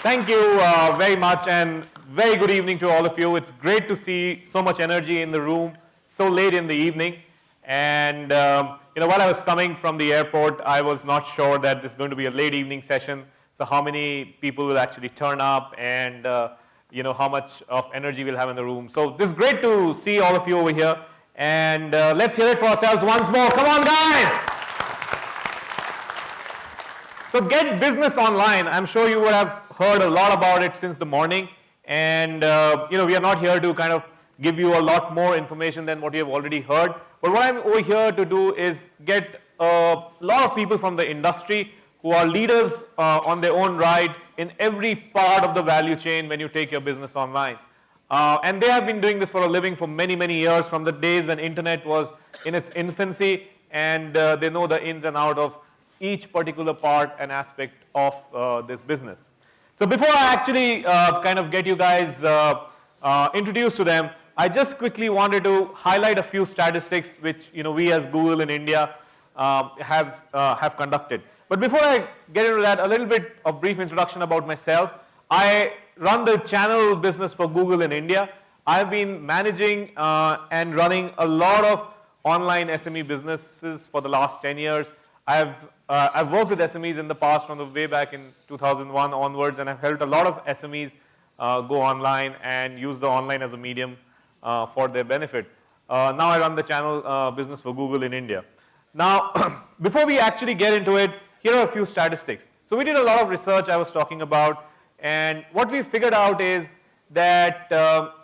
Thank you very much, and very good evening to all of you. It's great to see so much energy in the room so late in the evening. And while I was coming from the airport, I was not sure that this is going to be a late evening session. So how many people will actually turn up, and how much of energy we'll have in the room. So this is great to see all of you over here. And let's hear it for ourselves once more. Come on, guys! So get business online. I'm sure you would have heard a lot about it since the morning. And we are not here to kind of give you a lot more information than what you have already heard. But what I'm over here to do is get a lot of people from the industry who are leaders on their own right in every part of the value chain when you take your business online. And they have been doing this for a living for many, many years, from the days when internet was in its infancy, and they know the ins and outs of each particular part and aspect of this business. So before I actually kind of get you guys introduced to them, I just quickly wanted to highlight a few statistics which we as Google in India have conducted. But before I get into that, a little bit of brief introduction about myself. I run the channel business for Google in India. I've been managing and running a lot of online SME businesses for the last 10 years. I've worked with SMEs in the past, from the way back in 2001 onwards, and I've helped a lot of SMEs go online and use the online as a medium for their benefit. Now I run the channel business for Google in India. Now, before we actually get into it, here are a few statistics. So we did a lot of research I was talking about, and what we figured out is that of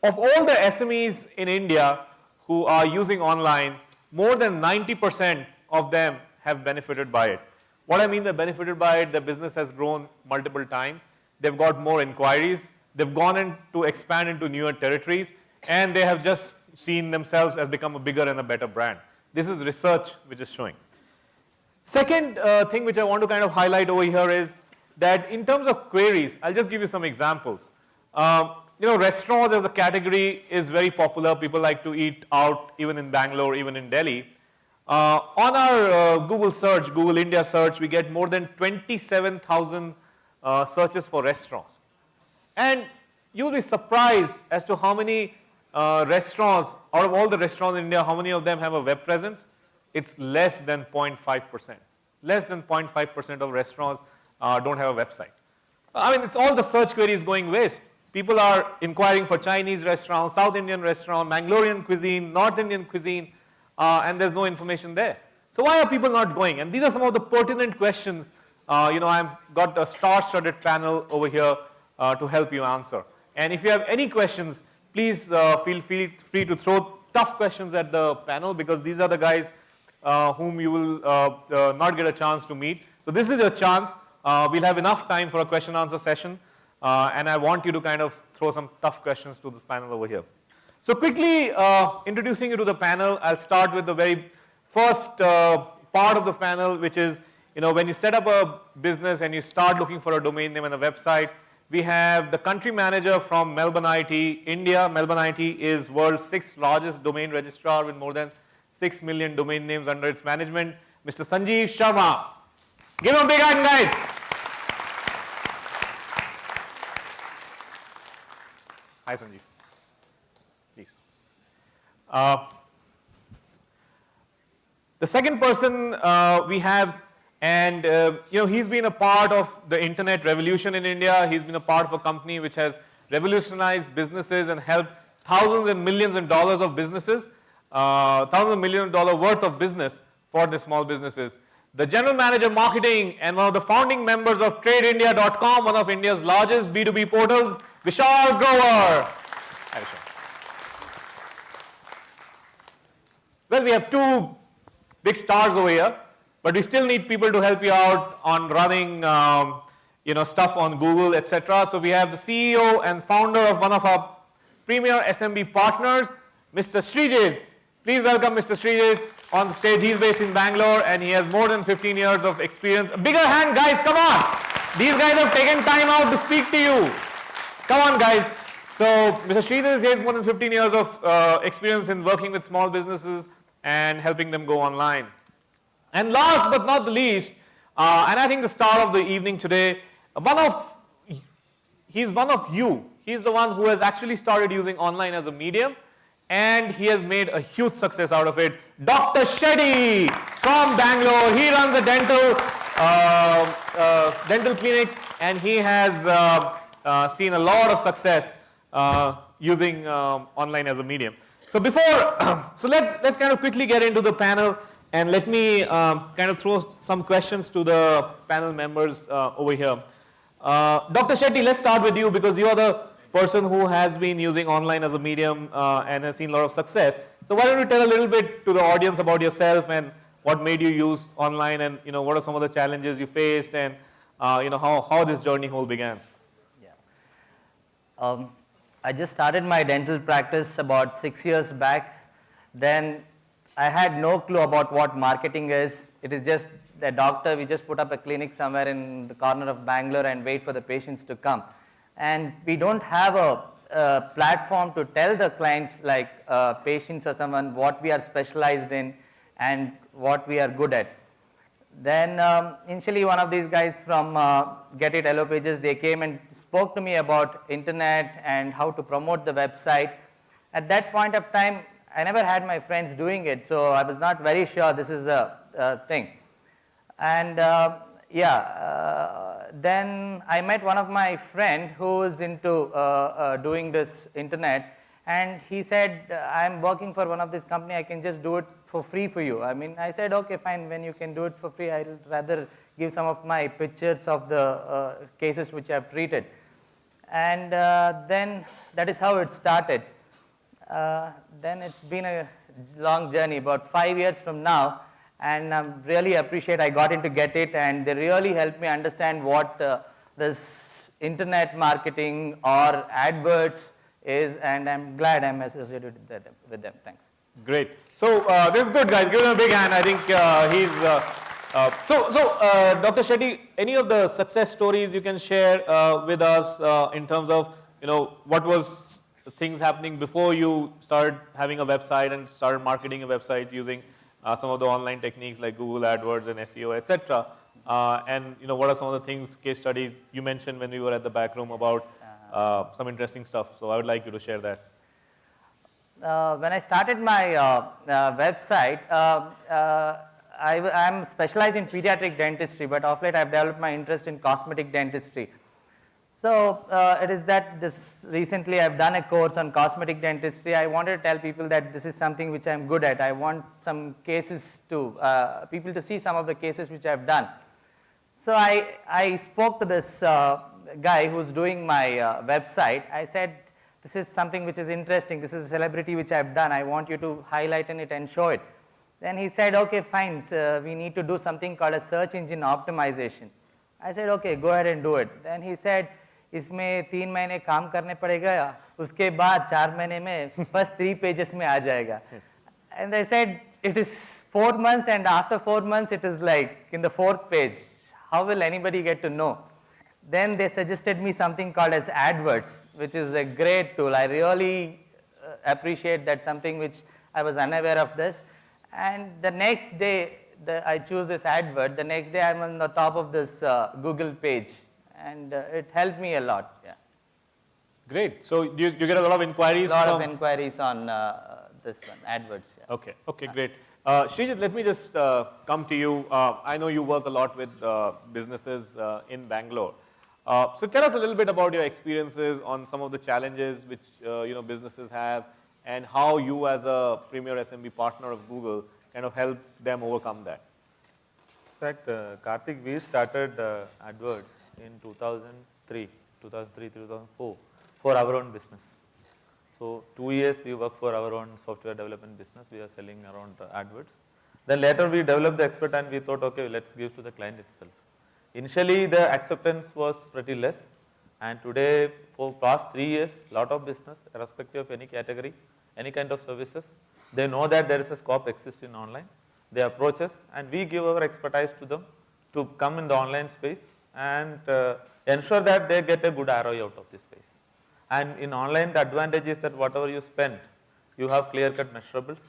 all the SMEs in India who are using online, more than 90% of them have benefited by it. What I mean by benefited by it, the business has grown multiple times. They've got more inquiries. They've gone in to expand into newer territories, and they have just seen themselves as become a bigger and a better brand. This is research which is showing. Second thing which I want to kind of highlight over here is that in terms of queries, I'll just give you some examples. Restaurants as a category is very popular. People like to eat out, even in Bangalore, even in Delhi. On our Google search, Google India search, we get more than 27,000 searches for restaurants. And you'll be surprised as to how many restaurants, out of all the restaurants in India, how many of them have a web presence? It's less than 0.5%. Less than 0.5% of restaurants don't have a website. I mean, it's all the search queries going waste. People are inquiring for Chinese restaurants, South Indian restaurant, Mangalorean cuisine, North Indian cuisine, and there's no information there. So why are people not going? And these are some of the pertinent questions. I've got a star-studded panel over here to help you answer. And if you have any questions, please feel free to throw tough questions at the panel, because these are the guys whom you will not get a chance to meet. So this is your chance. We'll have enough time for a question-answer session, and I want you to kind of throw some tough questions to the panel over here. So quickly introducing you to the panel, I'll start with the very first part of the panel, which is, when you set up a business and you start looking for a domain name and a website, we have the country manager from Melbourne IT, India. Melbourne IT is world's 6th largest domain registrar with more than 6 million domain names under its management, Mr. Sanjeev Sharma. Give him a big hand, guys. Hi, Sanjeev. Please. The second person we have, and he's been a part of the internet revolution in India. He's been a part of a company which has revolutionized businesses and helped thousands and millions of dollars of businesses, thousands of millions of dollars worth of business for the small businesses. The general manager marketing and one of the founding members of TradeIndia.com, one of India's largest B2B portals, Vishal Grover. Hi, Vishal. Well, we have two big stars over here, but we still need people to help you out on running stuff on Google, etc. So we have the CEO and founder of one of our premier SMB partners, Mr. Srijit. Please welcome Mr. Srijit on the stage. He's based in Bangalore, and he has more than 15 years of experience. A bigger hand, guys, come on. These guys have taken time out to speak to you. Come on, guys. So Mr. Sridhar has more than 15 years of experience in working with small businesses and helping them go online. And last but not the least, and I think the star of the evening today, one of he's one of you. He's the one who has actually started using online as a medium, and he has made a huge success out of it. Dr. Shetty from Bangalore. He runs a dental clinic, and he has seen a lot of success using online as a medium. So so let's kind of quickly get into the panel, and let me kind of throw some questions to the panel members over here. Dr. Shetty, let's start with you, because you are the person who has been using online as a medium and has seen a lot of success. So why don't you tell a little bit to the audience about yourself and what made you use online, and what are some of the challenges you faced, and how this journey whole began. Yeah. I just started my dental practice about 6 years back. Then I had no clue about what marketing is. It is just the doctor, we just put up a clinic somewhere in the corner of Bangalore and wait for the patients to come. And we don't have a platform to tell the client, like patients or someone, what we are specialized in and what we are good at. Then initially one of these guys from Get It Hello Pages, they came and spoke to me about internet and how to promote the website. At that point of time, I never had my friends doing it, so I was not very sure this is a thing. And then I met one of my friend who is into doing this internet, and he said, I'm working for one of this company, I can just do it for free for you. I mean, I said, okay, fine, when you can do it for free, I'll rather give some of my pictures of the cases which I've treated. And then that is how it started. Then it's been a long journey, about 5 years from now, and I really appreciate I got into Get It, and they really helped me understand what this internet marketing or AdWords is, and I'm glad I'm associated with them. Thanks. Great. So this is good, guys. Give him a big hand. I think he's. Dr. Shetty, any of the success stories you can share with us in terms of what was the things happening before you started having a website and started marketing a website using some of the online techniques like Google AdWords and SEO, etc. And what are some of the things, case studies you mentioned when we were at the back room about some interesting stuff. So I would like you to share that. When I started my website, I'm specialized in pediatric dentistry, but of late I've developed my interest in cosmetic dentistry. So it is that this recently I've done a course on cosmetic dentistry. I wanted to tell people that this is something which I'm good at. I want some cases to, people to see some of the cases which I've done. So I spoke to this guy who's doing my website. I said, this is something which is interesting. This is a celebrity which I've done. I want you to highlight it and show it. Then he said, okay, fine. So we need to do something called a search engine optimization. I said, okay, go ahead and do it. Then he said, इसमें 3 महीने काम करने पड़ेगा, उसके बाद 4 महीने में first 3 pages में आ जाएगा. And I said, it is 4 months, and after 4 months it is like in the 4th page. How will anybody get to know? Then they suggested me something called as AdWords, which is a great tool. I really appreciate that, something which I was unaware of this. And the next day, I choose this AdWord. The next day I'm on the top of this Google page. And it helped me a lot. Yeah. Great. So you get a lot of inquiries? A lot of inquiries on this one, AdWords. Yeah. Okay, great. Srijit, let me just come to you. I know you work a lot with businesses in Bangalore. So tell us a little bit about your experiences on some of the challenges which businesses have, and how you as a premier SMB partner of Google kind of help them overcome that. In fact, Karthik, we started AdWords in 2003, 2004 for our own business. So 2 years we worked for our own software development business. We are selling around AdWords. Then later we developed the expert, and we thought, okay, let's give to the client itself. Initially the acceptance was pretty less, and today for past 3 years, lot of business, irrespective of any category, any kind of services, they know that there is a scope exists in online. They approach us, and we give our expertise to them to come in the online space and ensure that they get a good ROI out of this space. And in online, the advantage is that whatever you spend, you have clear-cut measurables.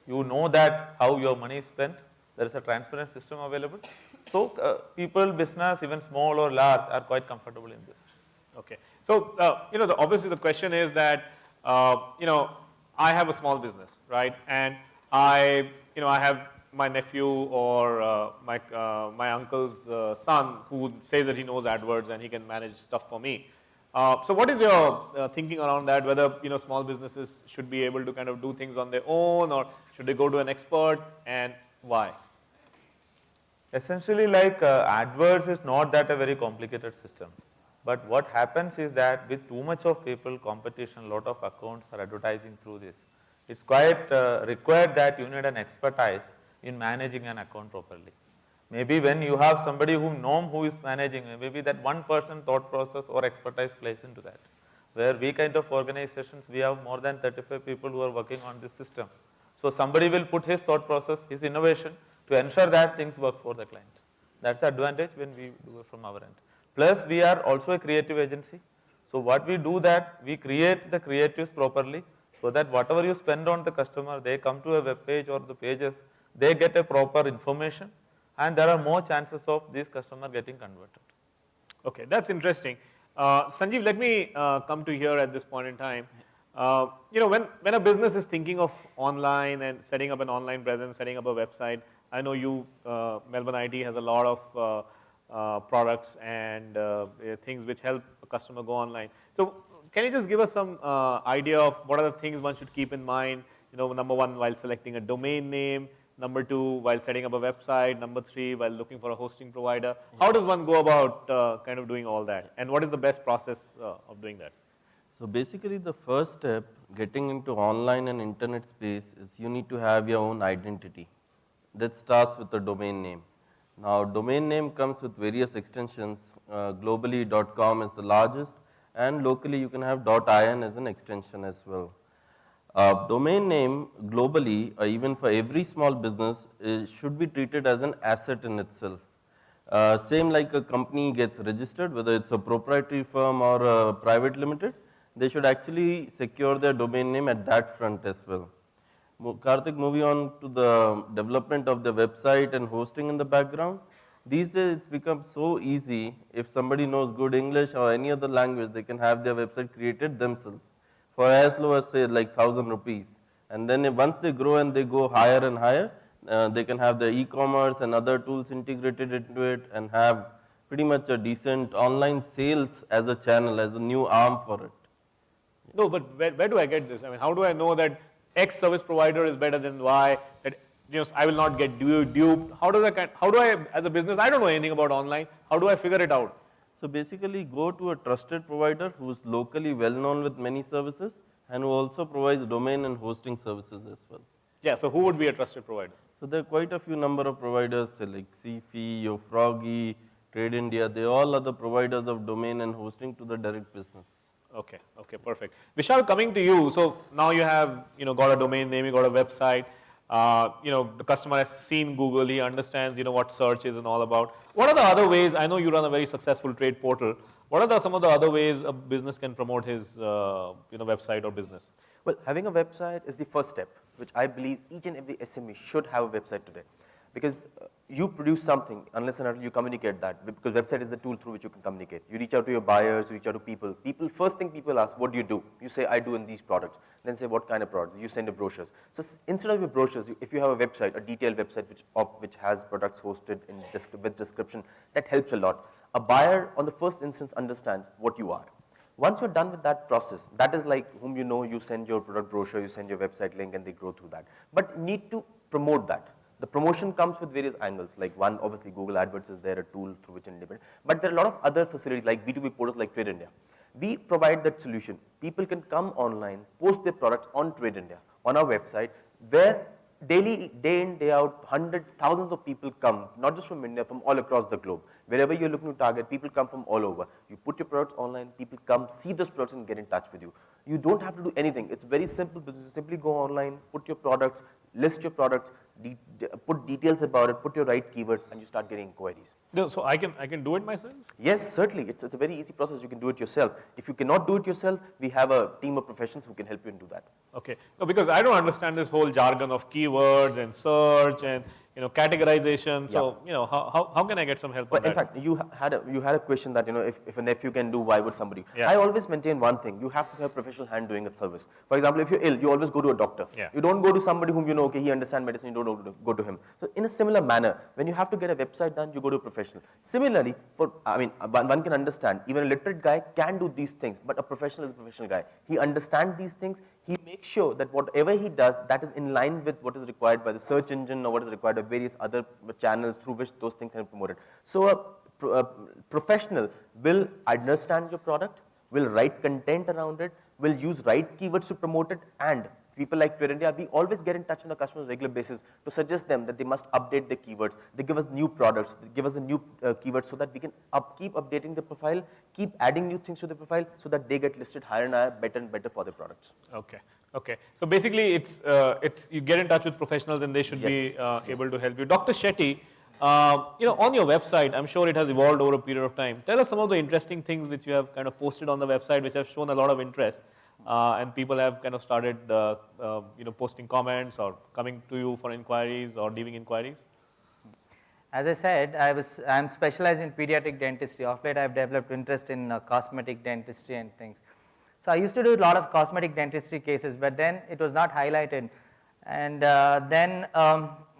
You know that how your money is spent. There is a transparent system available. So people, business, even small or large, are quite comfortable in this. Okay. So, you know, obviously the question is that, you know, I have a small business, right? And you know, I have my nephew or my uncle's son who says that he knows AdWords and he can manage stuff for me. So what is your thinking around that, whether, you know, small businesses should be able to kind of do things on their own, or should they go to an expert, and why? Essentially, like AdWords is not that a very complicated system. But what happens is that with too much of people, competition, a lot of accounts are advertising through this. It's quite required that you need an expertise in managing an account properly. Maybe when you have somebody who is managing, maybe that one person thought process or expertise plays into that. Where we kind of organizations, we have more than 35 people who are working on this system. So somebody will put his thought process, his innovation to ensure that things work for the client. That's the advantage when we do it from our end. Plus we are also a creative agency. So what we do that, we create the creatives properly so that whatever you spend on the customer, they come to a web page or the pages, they get a proper information, and there are more chances of this customer getting converted. Okay, that's interesting. Sanjeev, let me come to here at this point in time. You know, when a business is thinking of online and setting up an online presence, setting up a website, I know you, Melbourne IT has a lot of products and things which help a customer go online. So can you just give us some idea of what are the things one should keep in mind? You know, number one, while selecting a domain name. Number two, while setting up a website. Number three, while looking for a hosting provider. How does one go about kind of doing all that? And what is the best process of doing that? So basically the first step getting into online and internet space is you need to have your own identity. That starts with the domain name. Now domain name comes with various extensions. Globally .com is the largest, and locally you can have .in as an extension as well. Domain name globally, even for every small business, should be treated as an asset in itself. Same like a company gets registered, whether it's a proprietary firm or a private limited, they should actually secure their domain name at that front as well. Karthik, moving on to the development of the website and hosting in the background. These days it's become so easy. If somebody knows good English or any other language, they can have their website created themselves for as low as say like 1,000 rupees. And then once they grow and they go higher and higher, they can have the e-commerce and other tools integrated into it and have pretty much a decent online sales as a channel, as a new arm for it. No, but where do I get this? I mean, how do I know that X service provider is better than Y, that, you know, I will not get duped? How do I, as a business, I don't know anything about online, how do I figure it out? So basically go to a trusted provider who is locally well known with many services and who also provides domain and hosting services as well. Yeah, so who would be a trusted provider? So there are quite a few number of providers like CFI, Yofroggy, Trade India, they all are the providers of domain and hosting to the direct business. Okay, okay, perfect. Vishal, coming to you, so now you have, you know, got a domain name, you got a website, you know, the customer has seen Google, he understands, you know, what search is and all about. What are the other ways? I know you run a very successful trade portal. What are some of the other ways a business can promote his, you know, website or business? Well, having a website is the first step, which I believe each and every SME should have a website today. Because you produce something unless and until you communicate that, because website is the tool through which you can communicate. You reach out to your buyers, you reach out to people. First thing people ask, what do you do? You say, I do in these products. Then say, what kind of product? You send your brochures. So instead of your brochures, if you have a website, a detailed website which has products hosted with description, that helps a lot. A buyer on the first instance understands what you are. Once you're done with that process, that is like whom you know, you send your product brochure, you send your website link, and they grow through that. But need to promote that. The promotion comes with various angles, like one, obviously Google AdWords is there, a tool through which independent, but there are a lot of other facilities like B2B portals like Trade India. We provide that solution. People can come online, post their products on Trade India, on our website, where daily, day in, day out, hundreds, thousands of people come, not just from India, from all across the globe. Wherever you're looking to target, people come from all over. You put your products online, people come, see those products and get in touch with you. You don't have to do anything. It's very simple business. You simply go online, put your products, list your products, put details about it, put your right keywords, and you start getting inquiries. No, so I can do it myself? Yes, certainly. It's a very easy process. You can do it yourself. If you cannot do it yourself, we have a team of professionals who can help you do that. Okay, no, because I don't understand this whole jargon of keywords and search and, categorization. So, how can I get some help on But in that? fact, you had a question that, if a nephew can do, why would somebody? Yeah. I always maintain one thing: you have to have professional hand doing a service. For example, if you're ill, you always go to a doctor. Yeah. You don't go to somebody whom you know, okay, he understands medicine. You don't go to him. So in a similar manner, when you have to get a website done, you go to a professional. Similarly, one can understand even a literate guy can do these things, but a professional is a professional guy. He understands these things. He makes sure that whatever he does, that is in line with what is required by the search engine or what is required by various other channels through which those things can be promoted. So a professional will understand your product, will write content around it, will use right keywords to promote it, and people like Pure India, we always get in touch with the customers on a regular basis to suggest them that they must update their keywords. They give us new products, they give us a new keywords so that we can keep updating the profile, keep adding new things to the profile so that they get listed higher and higher, better and better for their products. Okay. So basically, it's you get in touch with professionals and they should be able to help you. Dr. Shetty, on your website, I'm sure it has evolved over a period of time. Tell us some of the interesting things which you have kind of posted on the website, which have shown a lot of interest, and people have kind of started, posting comments or coming to you for inquiries or leaving inquiries. As I said, I'm specialized in pediatric dentistry. Of late, I've developed interest in cosmetic dentistry and things. So I used to do a lot of cosmetic dentistry cases, but then it was not highlighted. And then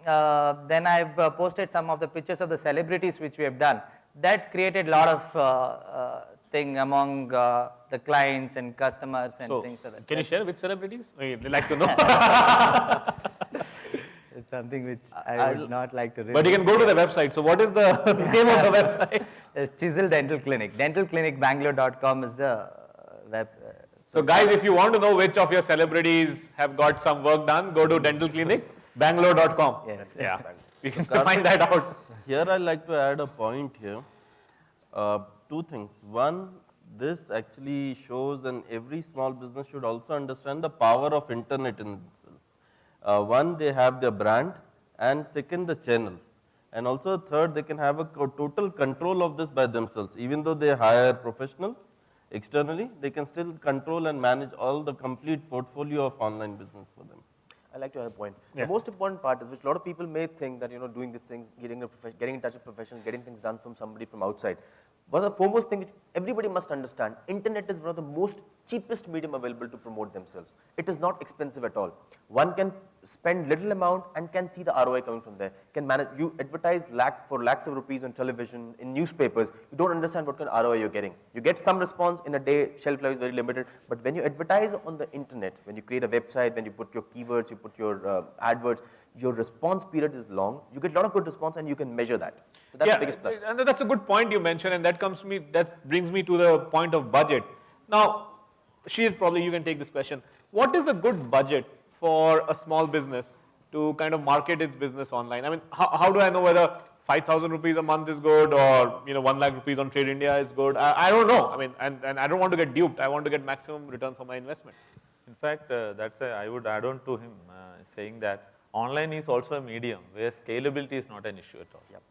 I've posted some of the pictures of the celebrities which we have done. That created a lot of thing among the clients and customers and things like that. Can you share which celebrities? They'd like to know. It's something which I would not like to reveal. But you can go to the website. So what is the name of the website? It's Chisel Dental Clinic. Dentalclinicbangalore.com is the web. So guys, if you want to know which of your celebrities have got some work done, go to dentalclinicbangalore.com. Yes. Yeah, you can find that out. Here I'd like to add a point here. Two things. One, this actually shows, and every small business should also understand the power of internet in itself. One, they have their brand, and second, the channel. And also third, they can have a total control of this by themselves. Even though they hire professionals externally, they can still control and manage all the complete portfolio of online business for them. I like to add a point. Yeah. The most important part is, which a lot of people may think that, doing these things, getting in touch with professionals, getting things done from somebody from outside. But the foremost thing which everybody must understand, internet is one of the most cheapest medium available to promote themselves. It is not expensive at all. One can spend little amount and can see the ROI coming from there. Can manage, you advertise for lakhs of rupees on television, in newspapers, you don't understand what kind of ROI you're getting. You get some response in a day, shelf life is very limited, but when you advertise on the internet, when you create a website, when you put your keywords, you put your AdWords, your response period is long, you get a lot of good response and you can measure that. So that's the biggest plus. And that's a good point you mentioned, and that brings me to the point of budget. Now, Sheer, probably you can take this question. What is a good budget for a small business to kind of market its business online? I mean, how do I know whether 5,000 rupees a month is good or 1 lakh rupees on Trade India is good? I don't know. I mean, and I don't want to get duped. I want to get maximum return for my investment. In fact, I would add on to him saying that online is also a medium where scalability is not an issue at all. Yep.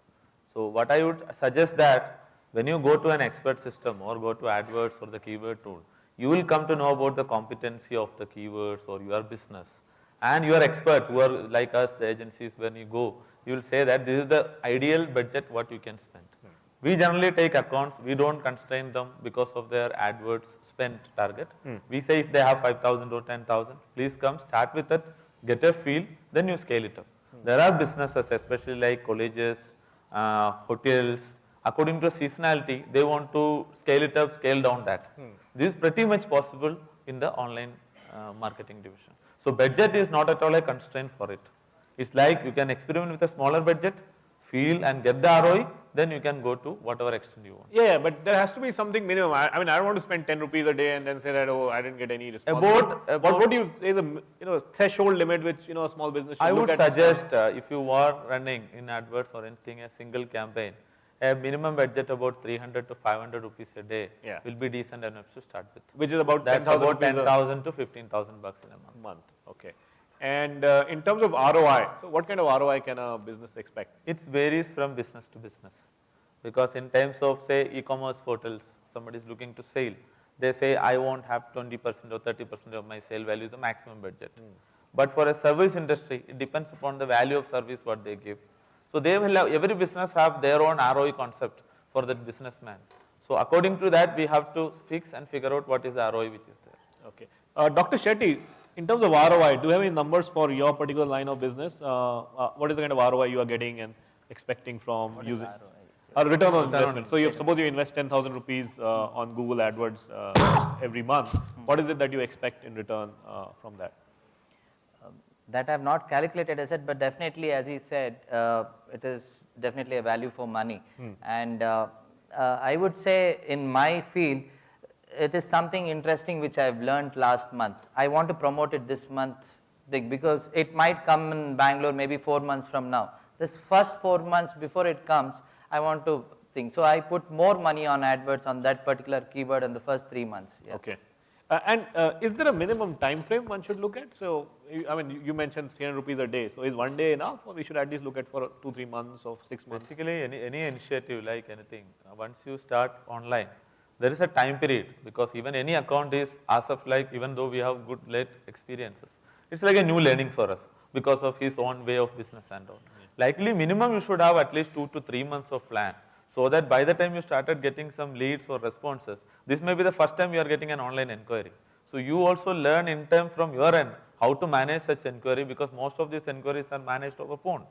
So what I would suggest that when you go to an expert system or go to AdWords or the keyword tool, you will come to know about the competency of the keywords or your business. And your expert who are like us, the agencies, when you go, you will say that this is the ideal budget what you can spend. We generally take accounts, we don't constrain them because of their AdWords spend target. We say if they have 5,000 or 10,000, please come, start with it, get a feel, then you scale it up. There are businesses, especially like colleges, hotels, according to seasonality, they want to scale it up, scale down that. This is pretty much possible in the online marketing division. So budget is not at all a constraint for it. It's like you can experiment with a smaller budget, feel and get the ROI, then you can go to whatever extent you want. Yeah, but there has to be something minimum. I mean, I don't want to spend 10 rupees a day and then say that, oh, I didn't get any response. What do you say is a threshold limit which a small business should I look would at? suggest if you are running in AdWords or anything, a single campaign, a minimum budget about 300 to 500 rupees a day will be decent enough to start with. Which is about That's 10,000 about rupees 10,000 to 15,000 bucks in a month. Okay. And in terms of ROI, so what kind of ROI can a business expect? It varies from business to business. Because in terms of say e-commerce portals, somebody is looking to sell, they say I won't have 20% or 30% of my sale value is the maximum budget. But for a service industry, it depends upon the value of service what they give. So they will have, every business have their own ROI concept for that businessman. So according to that, we have to fix and figure out what is the ROI which is there. Okay. Dr. Shetty, in terms of ROI, do you have any numbers for your particular line of business? What is the kind of ROI you are getting and expecting from using? Return on investment. So suppose you invest 10,000 rupees on Google AdWords every month. What is it that you expect in return from that? That I have not calculated as it, but definitely, as he said, it is definitely a value for money. And I would say in my field, it is something interesting which I have learned last month. I want to promote it this month because it might come in Bangalore maybe 4 months from now. This first 4 months before it comes, I want to think. So I put more money on AdWords on that particular keyword in the first 3 months. Yeah. Okay. And is there a minimum time frame one should look at? So, I mean, you mentioned 300 rupees a day. So, is 1 day enough, or we should at least look at for 2-3 months or 6 months? Basically, any initiative like anything, once you start online, there is a time period, because even any account is as of like, even though we have good late experiences, it's like a new learning for us because of his own way of business and all. Likely minimum you should have at least 2 to 3 months of plan, so that by the time you started getting some leads or responses, this may be the first time you are getting an online inquiry. So you also learn in time from your end how to manage such inquiry, because most of these inquiries are managed over phone.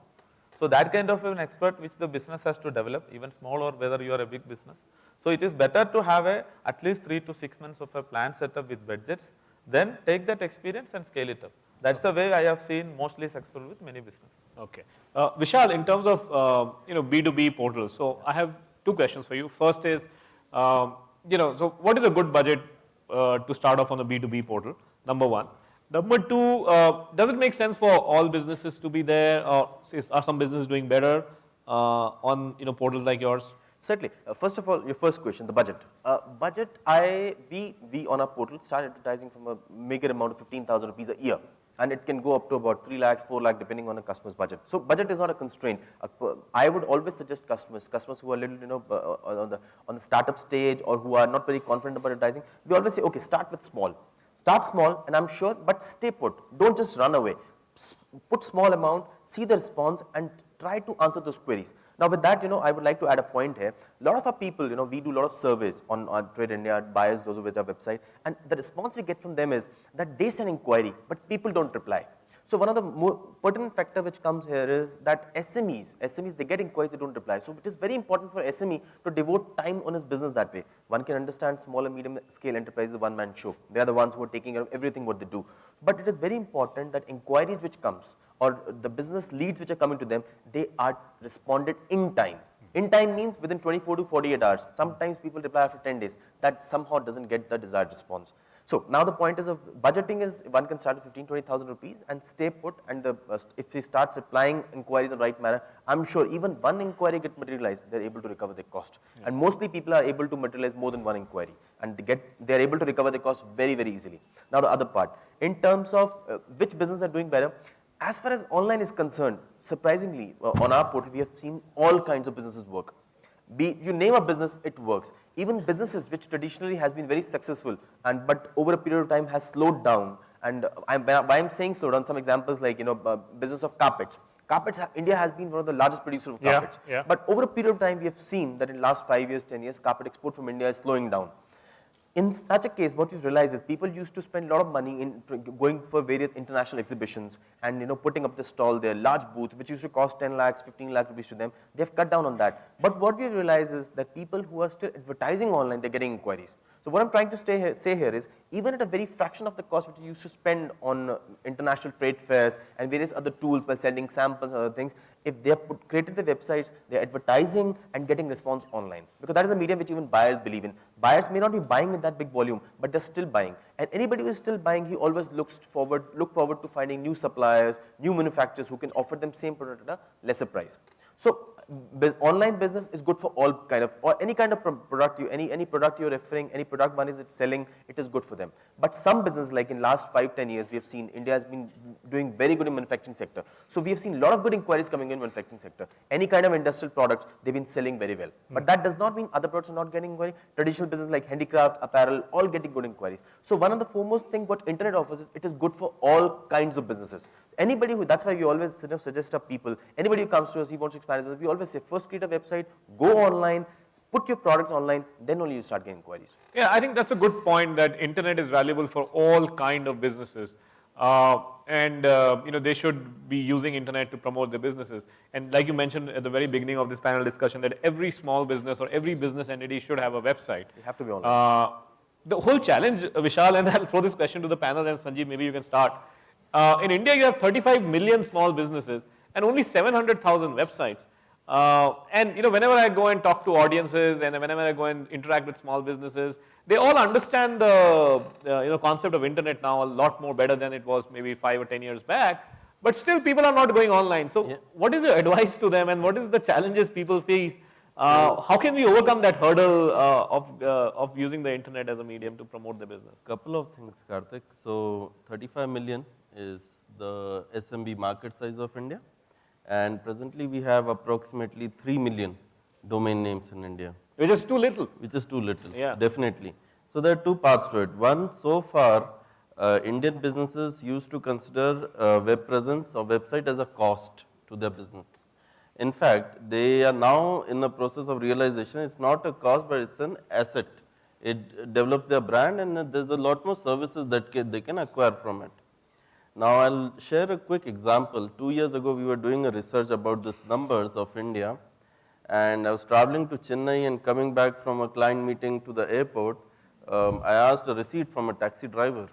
So that kind of an expert which the business has to develop, even small or whether you are a big business. So it is better to have at least 3 to 6 months of a plan set up with budgets, then take that experience and scale it up. That's the way I have seen mostly successful with many businesses. Okay. Vishal, in terms of B2B portals, so I have 2 questions for you. First is, so what is a good budget to start off on the B2B portal? Number 1. Number 2, does it make sense for all businesses to be there, or are some businesses doing better on portals like yours? Certainly. First of all, your first question, the budget. We on our portal start advertising from a meager amount of 15,000 rupees a year. And it can go up to about 3 lakhs, 4 lakh, depending on a customer's budget. So budget is not a constraint. I would always suggest customers who are little, on the startup stage, or who are not very confident about advertising, we always say, okay, start with small. Start small, and I'm sure, but stay put. Don't just run away. Put small amount, see the response, and try to answer those queries. Now with that, I would like to add a point here. A lot of our people, we do a lot of surveys on Trade India, buyers, those who visit our website, and the response we get from them is that they send inquiry, but people don't reply. So one of the more pertinent factor which comes here is that SMEs, they get inquiries, they don't reply. So it is very important for SME to devote time on his business that way. One can understand small and medium scale enterprises, one-man show. They are the ones who are taking care of everything what they do. But it is very important that inquiries which comes, or the business leads which are coming to them, they are responded in time. In time means within 24 to 48 hours. Sometimes people reply after 10 days. That somehow doesn't get the desired response. So now the point is of budgeting is one can start with 15,000 to 20,000 rupees and stay put, and if he starts replying inquiries in the right manner, I'm sure even one inquiry get materialized, they're able to recover the cost. Yeah. And mostly people are able to materialize more than one inquiry, and they're able to recover the cost very, very easily. Now the other part, in terms of which business are doing better, as far as online is concerned, surprisingly, on our portal, we have seen all kinds of businesses work. You name a business, it works. Even businesses which traditionally has been very successful, but over a period of time has slowed down. And why I'm saying slow down, some examples like, business of carpets. India has been one of the largest producers of carpets. Yeah. But over a period of time, we have seen that in the last 5 years, 10 years, carpet export from India is slowing down. In such a case, what we realize is people used to spend a lot of money in going for various international exhibitions and putting up the stall there, large booth, which used to cost 10 lakhs, 15 lakh rupees to them. They've cut down on that. But what we realize is that people who are still advertising online, they're getting inquiries. So what I'm trying to say here is, even at a very fraction of the cost which you used to spend on international trade fairs and various other tools while sending samples and other things, if they have created the websites, they're advertising and getting response online. Because that is a medium which even buyers believe in. Buyers may not be buying in that big volume, but they're still buying. And anybody who is still buying, he always look forward to finding new suppliers, new manufacturers who can offer them same product at a lesser price. So online business is good for all kind of, or any kind of product, any product you're referring, any product one is selling, it is good for them. But some business, like in last 5-10 years, we have seen India has been doing very good in manufacturing sector. So we have seen a lot of good inquiries coming in manufacturing sector. Any kind of industrial products, they've been selling very well. But that does not mean other products are not getting inquiry. Traditional business like handicraft, apparel, all getting good inquiries. So one of the foremost thing what internet offers is it is good for all kinds of businesses. Anybody who, that's why we always suggest to people, anybody who comes to us, he wants to expand, we always say first create a website, go online, put your products online, then only you start getting inquiries. Yeah, I think that's a good point that internet is valuable for all kind of businesses. They should be using internet to promote their businesses. And like you mentioned at the very beginning of this panel discussion, that every small business or every business entity should have a website. You have to be online. The whole challenge, Vishal, and I'll throw this question to the panel, and Sanjeev, maybe you can start. In India, you have 35 million small businesses and only 700,000 websites. Whenever I go and talk to audiences and whenever I go and interact with small businesses, they all understand the concept of internet now a lot more better than it was maybe 5 or 10 years back. But still, people are not going online. So, what is your advice to them, and what is the challenges people face? How can we overcome that hurdle of using the internet as a medium to promote the business? Couple of things, Karthik. So 35 million is the SMB market size of India, and presently we have approximately 3 million domain names in India. Which is too little. Which is too little, Yeah. definitely. So there are two parts to it. One, so far, Indian businesses used to consider web presence or website as a cost to their business. In fact, they are now in the process of realization it's not a cost, but it's an asset. It develops their brand, and there's a lot more services that they can acquire from it. Now, I'll share a quick example. 2 years ago, we were doing a research about these numbers of India, and I was traveling to Chennai and coming back from a client meeting to the airport. I asked a receipt from a taxi driver.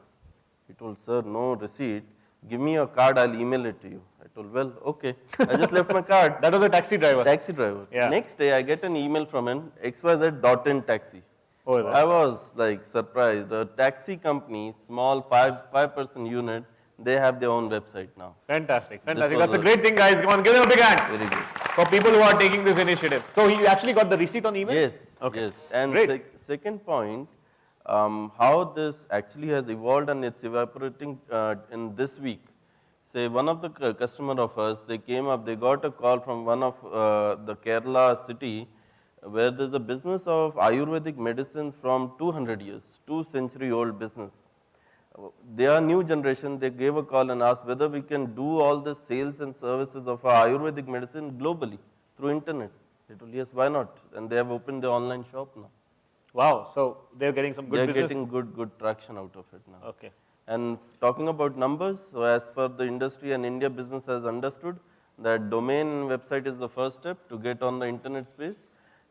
He told, "Sir, no receipt. Give me your card, I'll email it to you." I told, "Well, okay." I just left my card. That was a taxi driver. Taxi driver. Yeah. Next day, I get an email from him, XYZ.in taxi. Oh, is that? I was like surprised. A taxi company, small five-person unit, they have their own website now. Fantastic, fantastic. was That's a a- great thing, guys. Come on, give them a big hand Very good. for people who are taking this initiative. So you actually got the receipt on email? Yes, Okay. yes. And Great. second point, how this actually has evolved and it's evaporating in this week. Say one of the customer of ours, they came up, they got a call from one of the Kerala city where there's a business of Ayurvedic medicines from 200 years, 2-century-old business. They are new generation, they gave a call and asked whether we can do all the sales and services of our Ayurvedic medicine globally through internet. They told, yes, why not? And they have opened their online shop now. Wow, so they're getting some good They're business? getting good traction out of it now. Okay. And talking about numbers, so as per the industry and India business has understood that domain website is the first step to get on the internet space.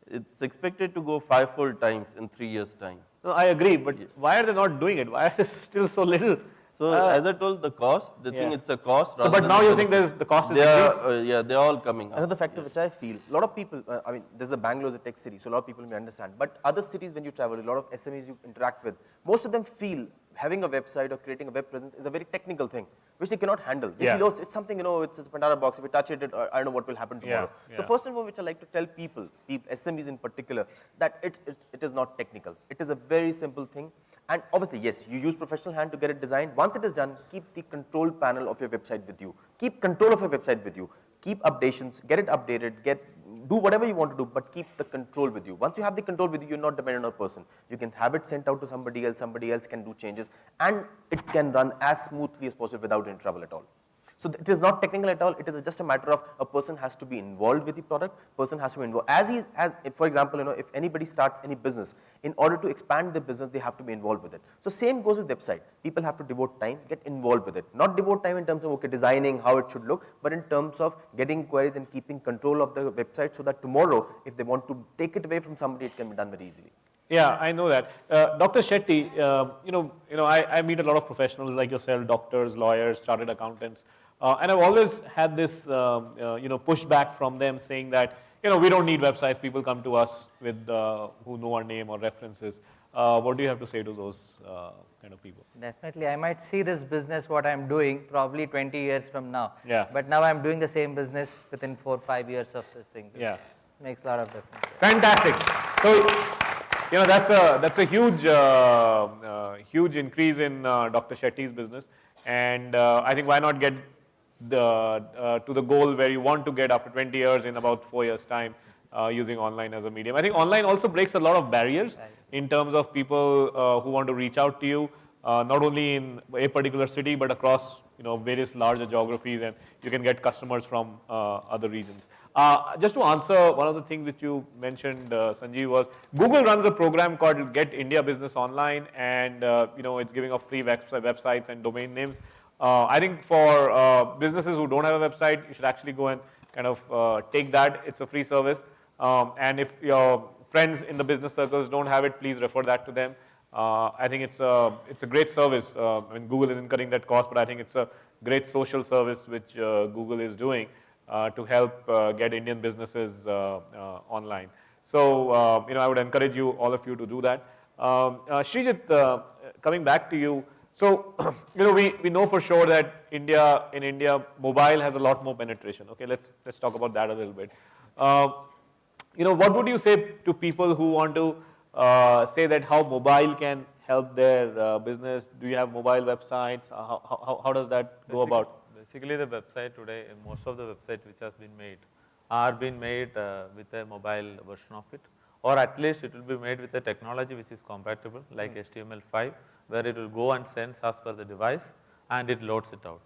It's expected to go 5-fold times in 3 years' time. No, I agree, but why are they not doing it? Why is it still so little? So as I told, the cost, they think yeah. it's a cost. So, rather but than now a you're saying benefit. the cost is They increased? are, yeah, they're all coming up. Another factor which I feel, a lot of people, there's a Bangalore is a tech city, so a lot of people may understand. But other cities when you travel, a lot of SMEs you interact with, most of them feel having a website or creating a web presence is a very technical thing, which they cannot handle. They Yeah. feel, oh, it's something, it's a Pandora box. If you touch it, I don't know what will happen tomorrow. Yeah, So yeah. first of all, which I like to tell people, SMEs in particular, that it is not technical. It is a very simple thing. And obviously, yes, you use professional hand to get it designed. Once it is done, keep the control panel of your website with you. Keep control of your website with you. Keep updations, get it updated, do whatever you want to do, but keep the control with you. Once you have the control with you, you're not dependent on a person. You can have it sent out to somebody else can do changes, and it can run as smoothly as possible without any trouble at all. So it is not technical at all. It is just a matter of a person has to be involved with the product. Person has to be involved. For example, if anybody starts any business, in order to expand their business, they have to be involved with it. So same goes with website. People have to devote time, get involved with it. Not devote time in terms of designing how it should look, but in terms of getting queries and keeping control of the website, so that tomorrow, if they want to take it away from somebody, it can be done very easily. Yeah, I know that. Dr. Shetty, I meet a lot of professionals like yourself, doctors, lawyers, chartered accountants, and I've always had this, pushback from them saying that, we don't need websites. People come to us with who know our name or references. What do you have to say to those kind of people? Definitely, I might see this business, what I'm doing, probably 20 years from now. Yeah. But now I'm doing the same business within 4 or 5 years of this thing. Yeah. Makes a lot of difference. Fantastic. So, you know, that's a huge, huge increase in Dr. Shetty's business, and I think why not get to the goal where you want to get after 20 years in about 4 years' time using online as a medium. I think online also breaks a lot of barriers in terms of people who want to reach out to you, not only in a particular city but across various larger geographies, and you can get customers from other regions. Just to answer one of the things which you mentioned, Sanjeev, was Google runs a program called Get India Business Online, and it's giving out free websites and domain names. I think for businesses who don't have a website, you should actually go and kind of take that. It's a free service, and if your friends in the business circles don't have it, please refer that to them. I think it's a great service. I mean, Google is incurring that cost, but I think it's a great social service which Google is doing to help get Indian businesses online. So, I would encourage you, all of you, to do that. Srijit, coming back to you. So, we know for sure that in India, mobile has a lot more penetration. Okay, let's talk about that a little bit. What would you say to people who want to say that how mobile can help their business? Do you have mobile websites? How does that go about? Basically, the website today, most of the websites which has been made are being made with a mobile version of it, or at least it will be made with a technology which is compatible, like HTML5, where it will go and sense as per the device and it loads it out.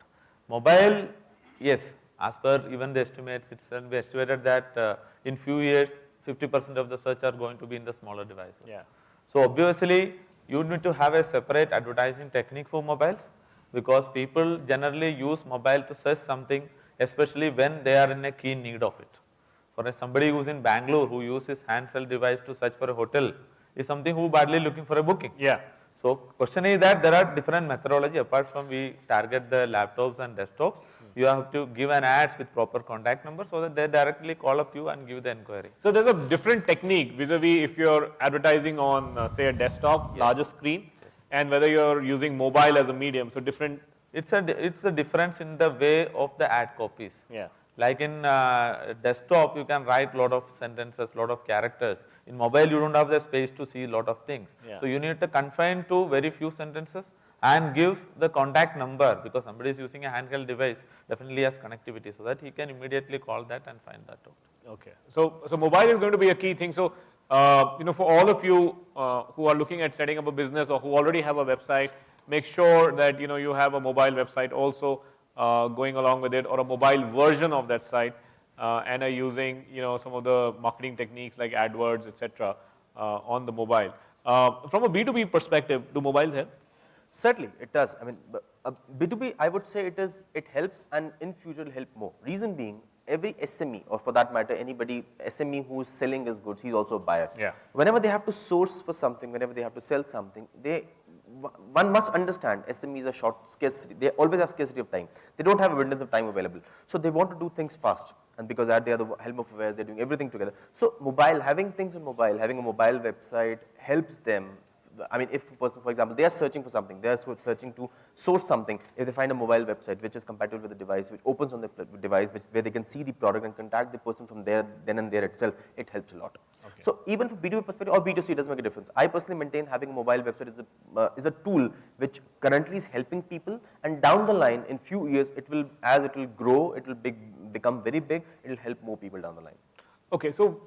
Mobile, yes, as per even the estimates, it's we estimated that in few years 50% of the search are going to be in the smaller devices. Yeah. So obviously, you need to have a separate advertising technique for mobiles, because people generally use mobile to search something, especially when they are in a keen need of it. For somebody who is in Bangalore who uses handheld device to search for a hotel is something who badly looking for a booking. Yeah. So question is that there are different methodology apart from we target the laptops and desktops. You have to give an ads with proper contact number so that they directly call up you and give the inquiry. So there's a different technique vis-a-vis if you're advertising on, say, a desktop, larger screen, and whether you're using mobile as a medium. So different. It's a difference in the way of the ad copies. Yeah. Like in desktop, you can write lot of sentences, lot of characters. In mobile, you don't have the space to see lot of things. Yeah. So you need to confine to very few sentences and give the contact number, because somebody is using a handheld device, definitely has connectivity, so that he can immediately call that and find that out. Okay. So mobile is going to be a key thing. So, for all of you who are looking at setting up a business or who already have a website, make sure that, you have a mobile website also going along with it, or a mobile version of that site, and are using, some of the marketing techniques like AdWords, etc., on the mobile. From a B2B perspective, do mobiles help? Certainly, it does. I mean, B2B, I would say it helps, and in future will help more. Reason being, every SME, or for that matter, anybody, SME who is selling his goods, he's also a buyer. Yeah. Whenever they have to source for something, whenever they have to sell something, one must understand SMEs are scarcity. They always have scarcity of time. They don't have abundance of time available. So they want to do things fast. And because they are the helm of affairs, they're doing everything together. So mobile, having things on mobile, having a mobile website helps them. I mean, if a person, for example, they are searching for something, they are searching to source something, if they find a mobile website which is compatible with the device, which opens on the device, where they can see the product and contact the person from there, then and there itself, it helps a lot. Okay. So even from B2B perspective or B2C, it doesn't make a difference. I personally maintain having a mobile website is a tool which currently is helping people, and down the line, in few years, as it will grow, it will become very big, it will help more people down the line. Okay, so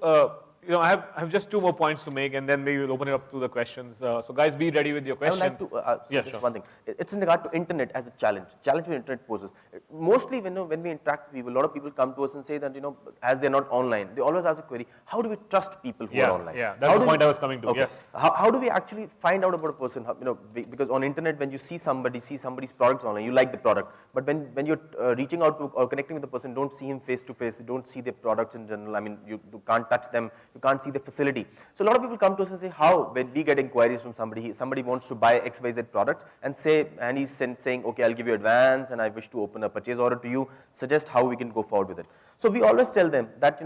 I have just 2 more points to make, and then we will open it up to the questions. So guys, be ready with your questions. I would like to, just one thing. It's in regard to internet as a challenge which internet poses. Mostly when we interact with people, a lot of people come to us and say that, as they're not online, they always ask a query, how do we trust people who are online? Yeah, that's the point I was coming to. Okay. Yeah. How do we actually find out about a person? Because on internet, when you see somebody's products online, you like the product. But when you're reaching out to or connecting with the person, don't see him face to face, you don't see their products in general. I mean, you can't touch them, you can't see the facility. So a lot of people come to us and say, how, when we get inquiries from somebody, somebody wants to buy XYZ product and he's saying, okay, I'll give you advance and I wish to open a purchase order to you, suggest how we can go forward with it. So we always tell them that,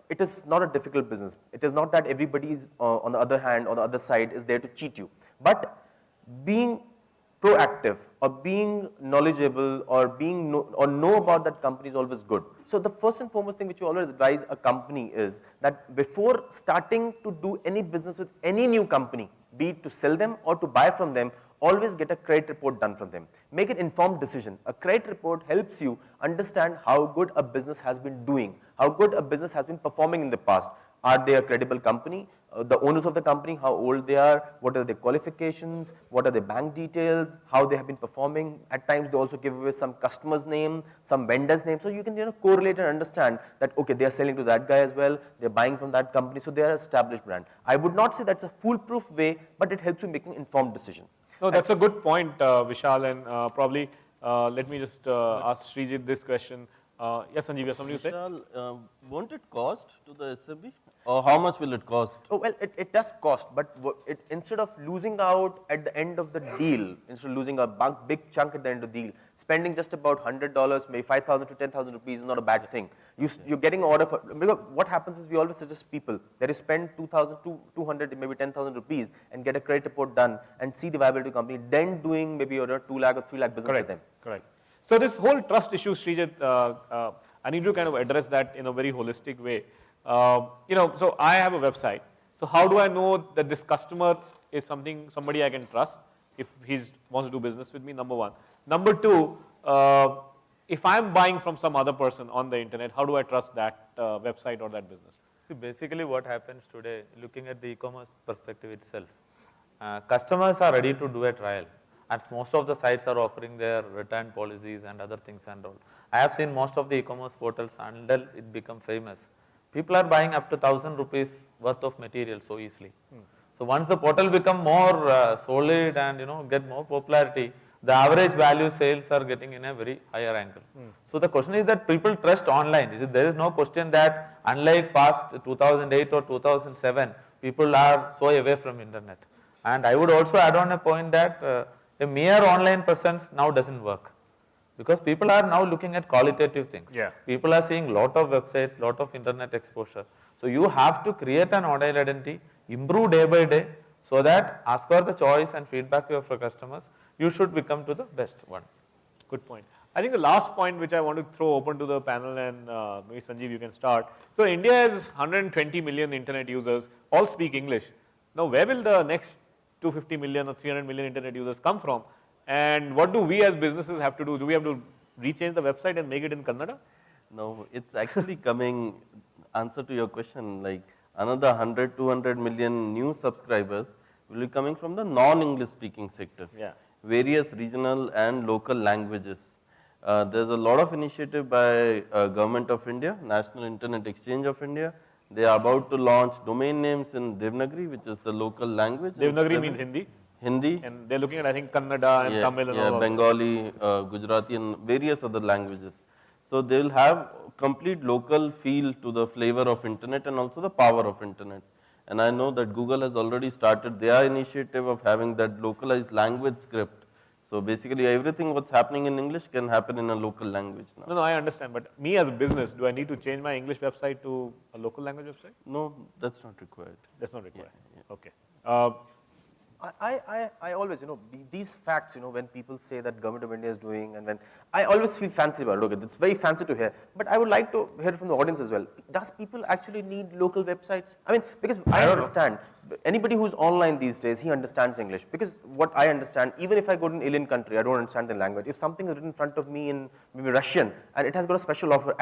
it is not a difficult business. It is not that everybody is, on the other hand, on the other side is there to cheat you. But being proactive or being knowledgeable or know about that company is always good. So the first and foremost thing which we always advise a company is that before starting to do any business with any new company, be it to sell them or to buy from them, always get a credit report done from them. Make an informed decision. A credit report helps you understand how good a business has been doing, how good a business has been performing in the past. Are they a credible company? The owners of the company, how old they are, what are their qualifications, what are their bank details, how they have been performing. At times they also give away some customer's name, some vendor's name. So you can correlate and understand that, okay, they are selling to that guy as well, they're buying from that company, so they are an established brand. I would not say that's a foolproof way, but it helps you make an informed decision. No, that's a good point, Vishal, and probably let me just ask Srijit this question. Yes, Sanjeev, you have something to say? Vishal, won't it cost to the SMB? Or how much will it cost? Oh, well, it does cost, but instead of losing out at the end of the deal, instead of losing a big chunk at the end of the deal, spending just about $100, maybe 5,000 to 10,000 rupees is not a bad thing. You're getting an order for, because what happens is we always suggest people that you spend 2,000, 200, maybe 10,000 rupees and get a credit report done and see the viability of the company, then doing maybe a 2 lakh or 3 lakh business with them. Correct. So this whole trust issue, Srijit, I need to kind of address that in a very holistic way. So I have a website. So how do I know that this customer is somebody I can trust if he wants to do business with me? Number one. Number two, if I'm buying from some other person on the internet, how do I trust that website or that business? See, basically what happens today, looking at the e-commerce perspective itself, customers are ready to do a trial. And most of the sites are offering their return policies and other things and all. I have seen most of the e-commerce portals until it become famous. People are buying up to 1,000 rupees worth of material so easily. So once the portal become more solid and get more popularity, the average value sales are getting in a very higher angle. So the question is that people trust online. There is no question that unlike past 2008 or 2007, people are so away from internet. And I would also add on a point that a mere online presence now doesn't work. Because people are now looking at qualitative things. Yeah. People are seeing lot of websites, lot of internet exposure. So you have to create an online identity, improve day by day, so that as per the choice and feedback of your customers, you should become to the best one. Good point. I think the last point which I want to throw open to the panel, and maybe Sanjeev you can start. So India has 120 million internet users, all speak English. Now where will the next 250 million or 300 million internet users come from? And what do we as businesses have to do? Do we have to rechange the website and make it in Kannada? No, it's actually coming, answer to your question, like another 100, 200 million new subscribers will be coming from the non-English speaking sector. Yeah. Various regional and local languages. There's a lot of initiative by Government of India, National Internet Exchange of India. They are about to launch domain names in Devanagari, which is the local language. Devanagari means Hindi. Hindi. And they're looking at, I think, Kannada and Tamil and all of Bengali, Gujarati and various other languages. So they will have complete local feel to the flavor of internet and also the power of internet. And I know that Google has already started their initiative of having that localized language script. So basically everything what's happening in English can happen in a local language now. No, I understand. But me as a business, do I need to change my English website to a local language website? No, that's not required. That's not required. Yeah. Okay. I always, these facts, when people say that Government of India is doing, and when I always feel fancy about it. Okay, it's very fancy to hear, but I would like to hear from the audience as well. Does people actually need local websites? I mean, because I understand anybody who's online these days, he understands English. Because what I understand, even if I go to an alien country, I don't understand the language. If something is written in front of me in maybe Russian and it has got a special offer,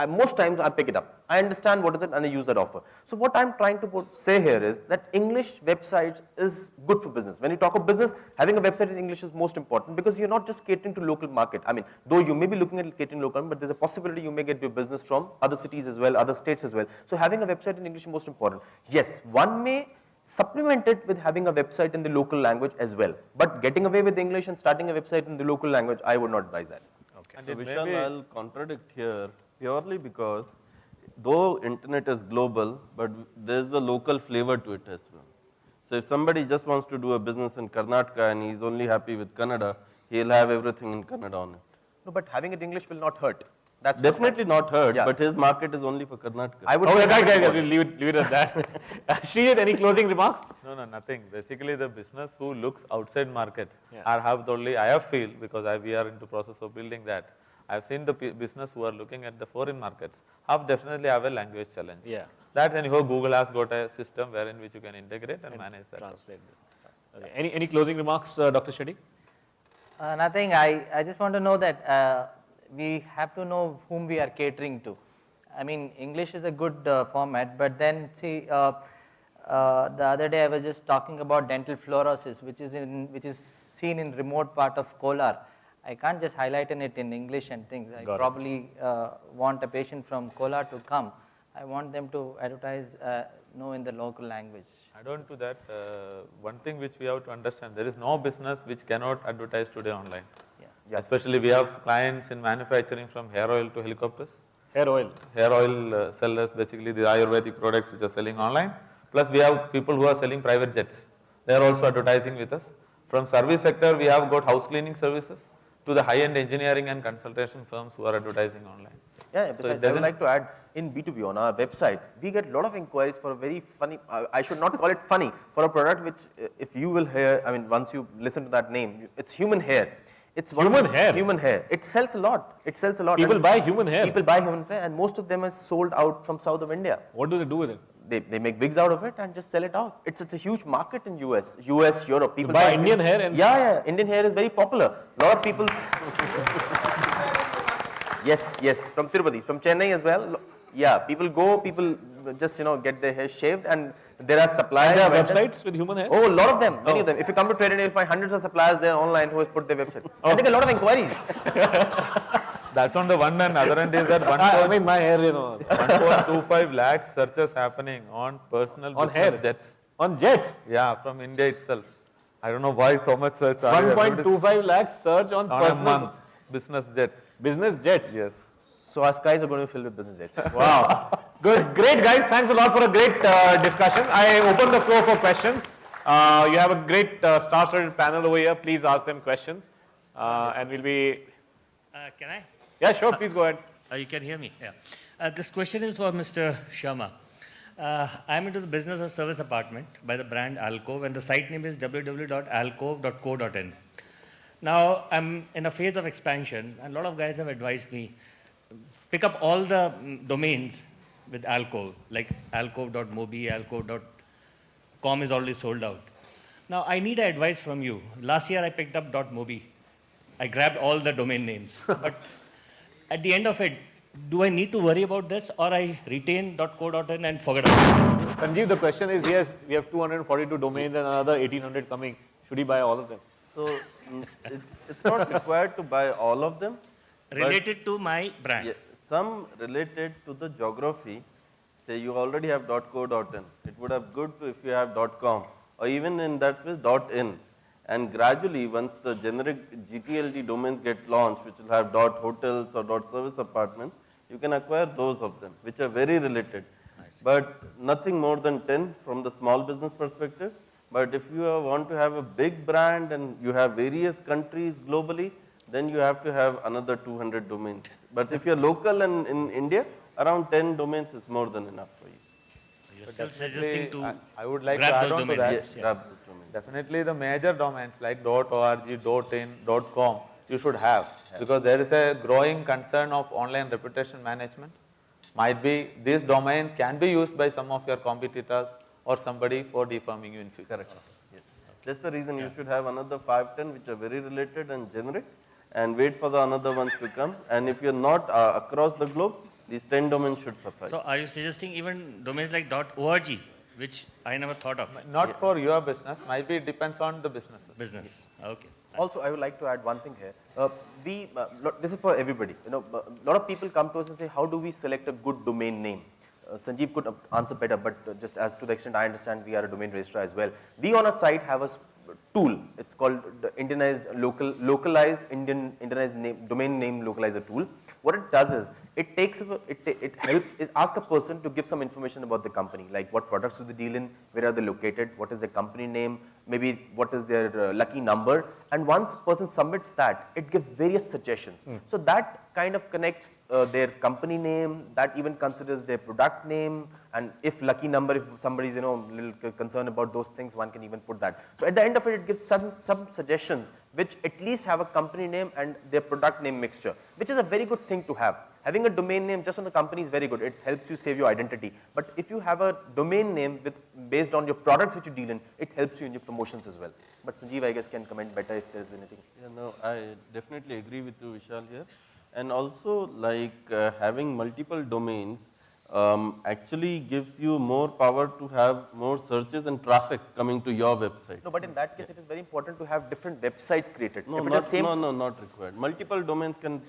most times I pick it up. I understand what is it and I use that offer. So what I'm trying to say here is that English websites is good for business. When you talk of business, having a website in English is most important because you're not just catering to local market. I mean, though you may be looking at catering local, but there's a possibility you may get your business from other cities as well, other states as well. So having a website in English is most important. Yes, one may supplement it with having a website in the local language as well. But getting away with English and starting a website in the local language, I would not advise that. Okay. And So it may Vishal, be- I'll contradict here purely because though internet is global, but there's a local flavor to it as well. So if somebody just wants to do a business in Karnataka and he's only happy with Kannada, he'll have everything in Kannada on it. No, but having it English will not hurt. That's what Definitely not hurt, Yeah. but his market is only for Karnataka. I would Okay, say guys, that we'll leave it at that. Sridhar, any closing remarks? No, no, nothing. Basically, the business who looks outside markets Yeah. are have the only, I have feel, because we are into process of building that. I've seen the business who are looking at the foreign markets have definitely have a language challenge. Yeah. That anyhow, Google has got a system wherein which you can integrate and manage that. Translate this. Okay. Any closing remarks, Dr. Shetty? Nothing. I just want to know that we have to know whom we are catering to. I mean, English is a good format, but then see, the other day I was just talking about dental fluorosis, which is seen in remote part of Kolar. I can't just highlight it in English and things. I Got it. probably want a patient from Kolar to come. I want them to advertise, in the local language. Add on to that, one thing which we have to understand, there is no business which cannot advertise today online. Yeah. Especially we have clients in manufacturing from hair oil to helicopters. Hair oil. Hair oil sellers, basically the Ayurvedic products which are selling online. Plus we have people who are selling private jets. They are also advertising with us. From service sector, we have got house cleaning services to the high-end engineering and consultation firms who are advertising online. Yeah, So besides, it I would doesn't- like to add, in B2B on our website, we get a lot of inquiries for a very funny, I should not call it funny, for a product which, if you will hear, I mean, once you listen to that name, it's human hair. It's one Human hair? Human hair. It sells a lot. It sells a lot. People And buy human hair? People buy human hair, and most of them is sold out from south of India. What do they do with it? They make wigs out of it and just sell it out. It's a huge market in US, Europe. People buy Indian hair and- yeah, Indian hair is very popular. A lot of people's. Yes, from Tirupati, from Chennai as well. Yeah, people just get their hair shaved, and there are suppliers. There are vendors. websites with human hair? Oh, a lot of them, many Oh. of them. If you come to Trade India, you'll find hundreds of suppliers there online who has put their website. I think a lot of inquiries. That's on the one hand. Other hand is that I mean, my hair, 1.25 lakhs searches happening on personal On business hair? jets. On jets. Yeah, from India itself. I don't know why so much search. are you able to- 1.25 lakhs search on on a personal month. Business jets. business jets. Yes. So our skies are going to be filled with business jets. Wow. Good. Great, guys. Thanks a lot for a great discussion. I open the floor for questions. You have a great star-studded panel over here. Please ask them questions. And we'll be... Can I? Yeah, sure. Please go ahead. You can hear me? Yeah. This question is for Mr. Sharma. I'm into the business of service apartment by the brand Alcove, and the site name is www.alcove.co.in. Now, I'm in a phase of expansion, and a lot of guys have advised me, pick up all the domains with Alcove, like alcove.mobi, alcove.com is already sold out. Now, I need advice from you. Last year, I picked up .mobi. I grabbed all the domain names. But at the end of it, do I need to worry about this, or I retain .co.in and forget about this? Sanjeev, the question is, yes, we have 242 domains and another 1800 coming. Should he buy all of them? So it's not required to buy all of them. but Related to my brand. yeah, some related to the geography. Say you already have .co.in. It would have good if you have .com, or even in that space .in. And gradually, once the generic GTLD domains get launched, which will have .hotels or .service apartments, you can acquire those of them, which are very related. But nothing more than 10 from the small business perspective. But if you want to have a big brand and you have various countries globally, then you have to have another 200 domains. But if you're local and in India, around 10 domains is more than enough for you. You're still suggesting to I would like to grab add those on to domain that. names. Yes, grab this domain. Definitely the major domains like .org, .in, .com you should have, because there is a growing concern of online reputation management. Might be these domains can be used by some of your competitors or somebody for defaming you in future. Correct. Yes. That's the reason you should have another 5-10 which are very related and generic, and wait for the another ones to come. And if you're not across the globe, these 10 domains should suffice. So are you suggesting even domains like .org, which I never thought of? Not for your business, might be it depends on the businesses. Business. Okay. Also, I would like to add one thing here. This is for everybody. A lot of people come to us and say, how do we select a good domain name? Sanjeev could answer better, but just as to the extent I understand, we are a domain registrar as well. We on our site have a tool. It's called the localized domain name localizer tool. What it does is, it takes, it helps, ask a person to give some information about the company, like what products do they deal in, where are they located, what is their company name, maybe what is their lucky number, and once person submits that, it gives various suggestions. So that kind of connects their company name, that even considers their product name, and if lucky number, if somebody is, little concerned about those things, one can even put that. So at the end of it, it gives some suggestions which at least have a company name and their product name mixture, which is a very good thing to have. Having a domain name just on the company is very good. It helps you save your identity. But if you have a domain name based on your products which you deal in, it helps you in your promotions as well. But Sanjeev, I guess, can comment better if there's anything. Yeah, no, I definitely agree with you, Vishal, here. And also, like having multiple domains actually gives you more power to have more searches and traffic coming to your website. No, but in that case, it is very important to have different websites created. No, if it not, is same, not required. Multiple domains can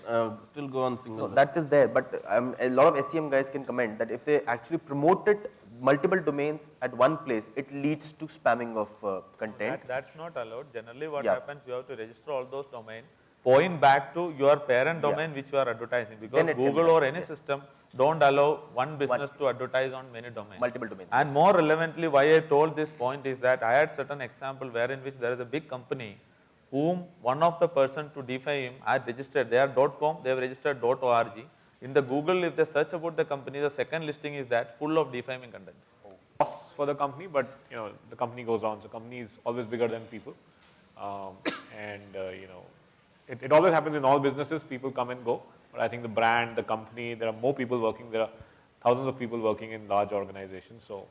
still go on single. no, that is there. But a lot of SEM guys can comment that if they actually promoted multiple domains at one place, it leads to spamming of content. That's not allowed. Generally what Yeah. happens, you have to register all those domains, point back to your parent domain which you are advertising, because Then it can be Google done, or any yes. system don't allow one business to advertise on many domains. Multiple domains, And yes. more relevantly, why I told this point is that I had certain example wherein which there is a big company whom one of the person to defy him had registered, they are .com, they have registered .org. In the Google, if they search about the company, the second listing is that full of defaming contents. Loss for the company, but the company goes on. So company is always bigger than people, it always happens in all businesses. People come and go, but I think the brand, the company, there are more people working. There are thousands of people working in large organizations. So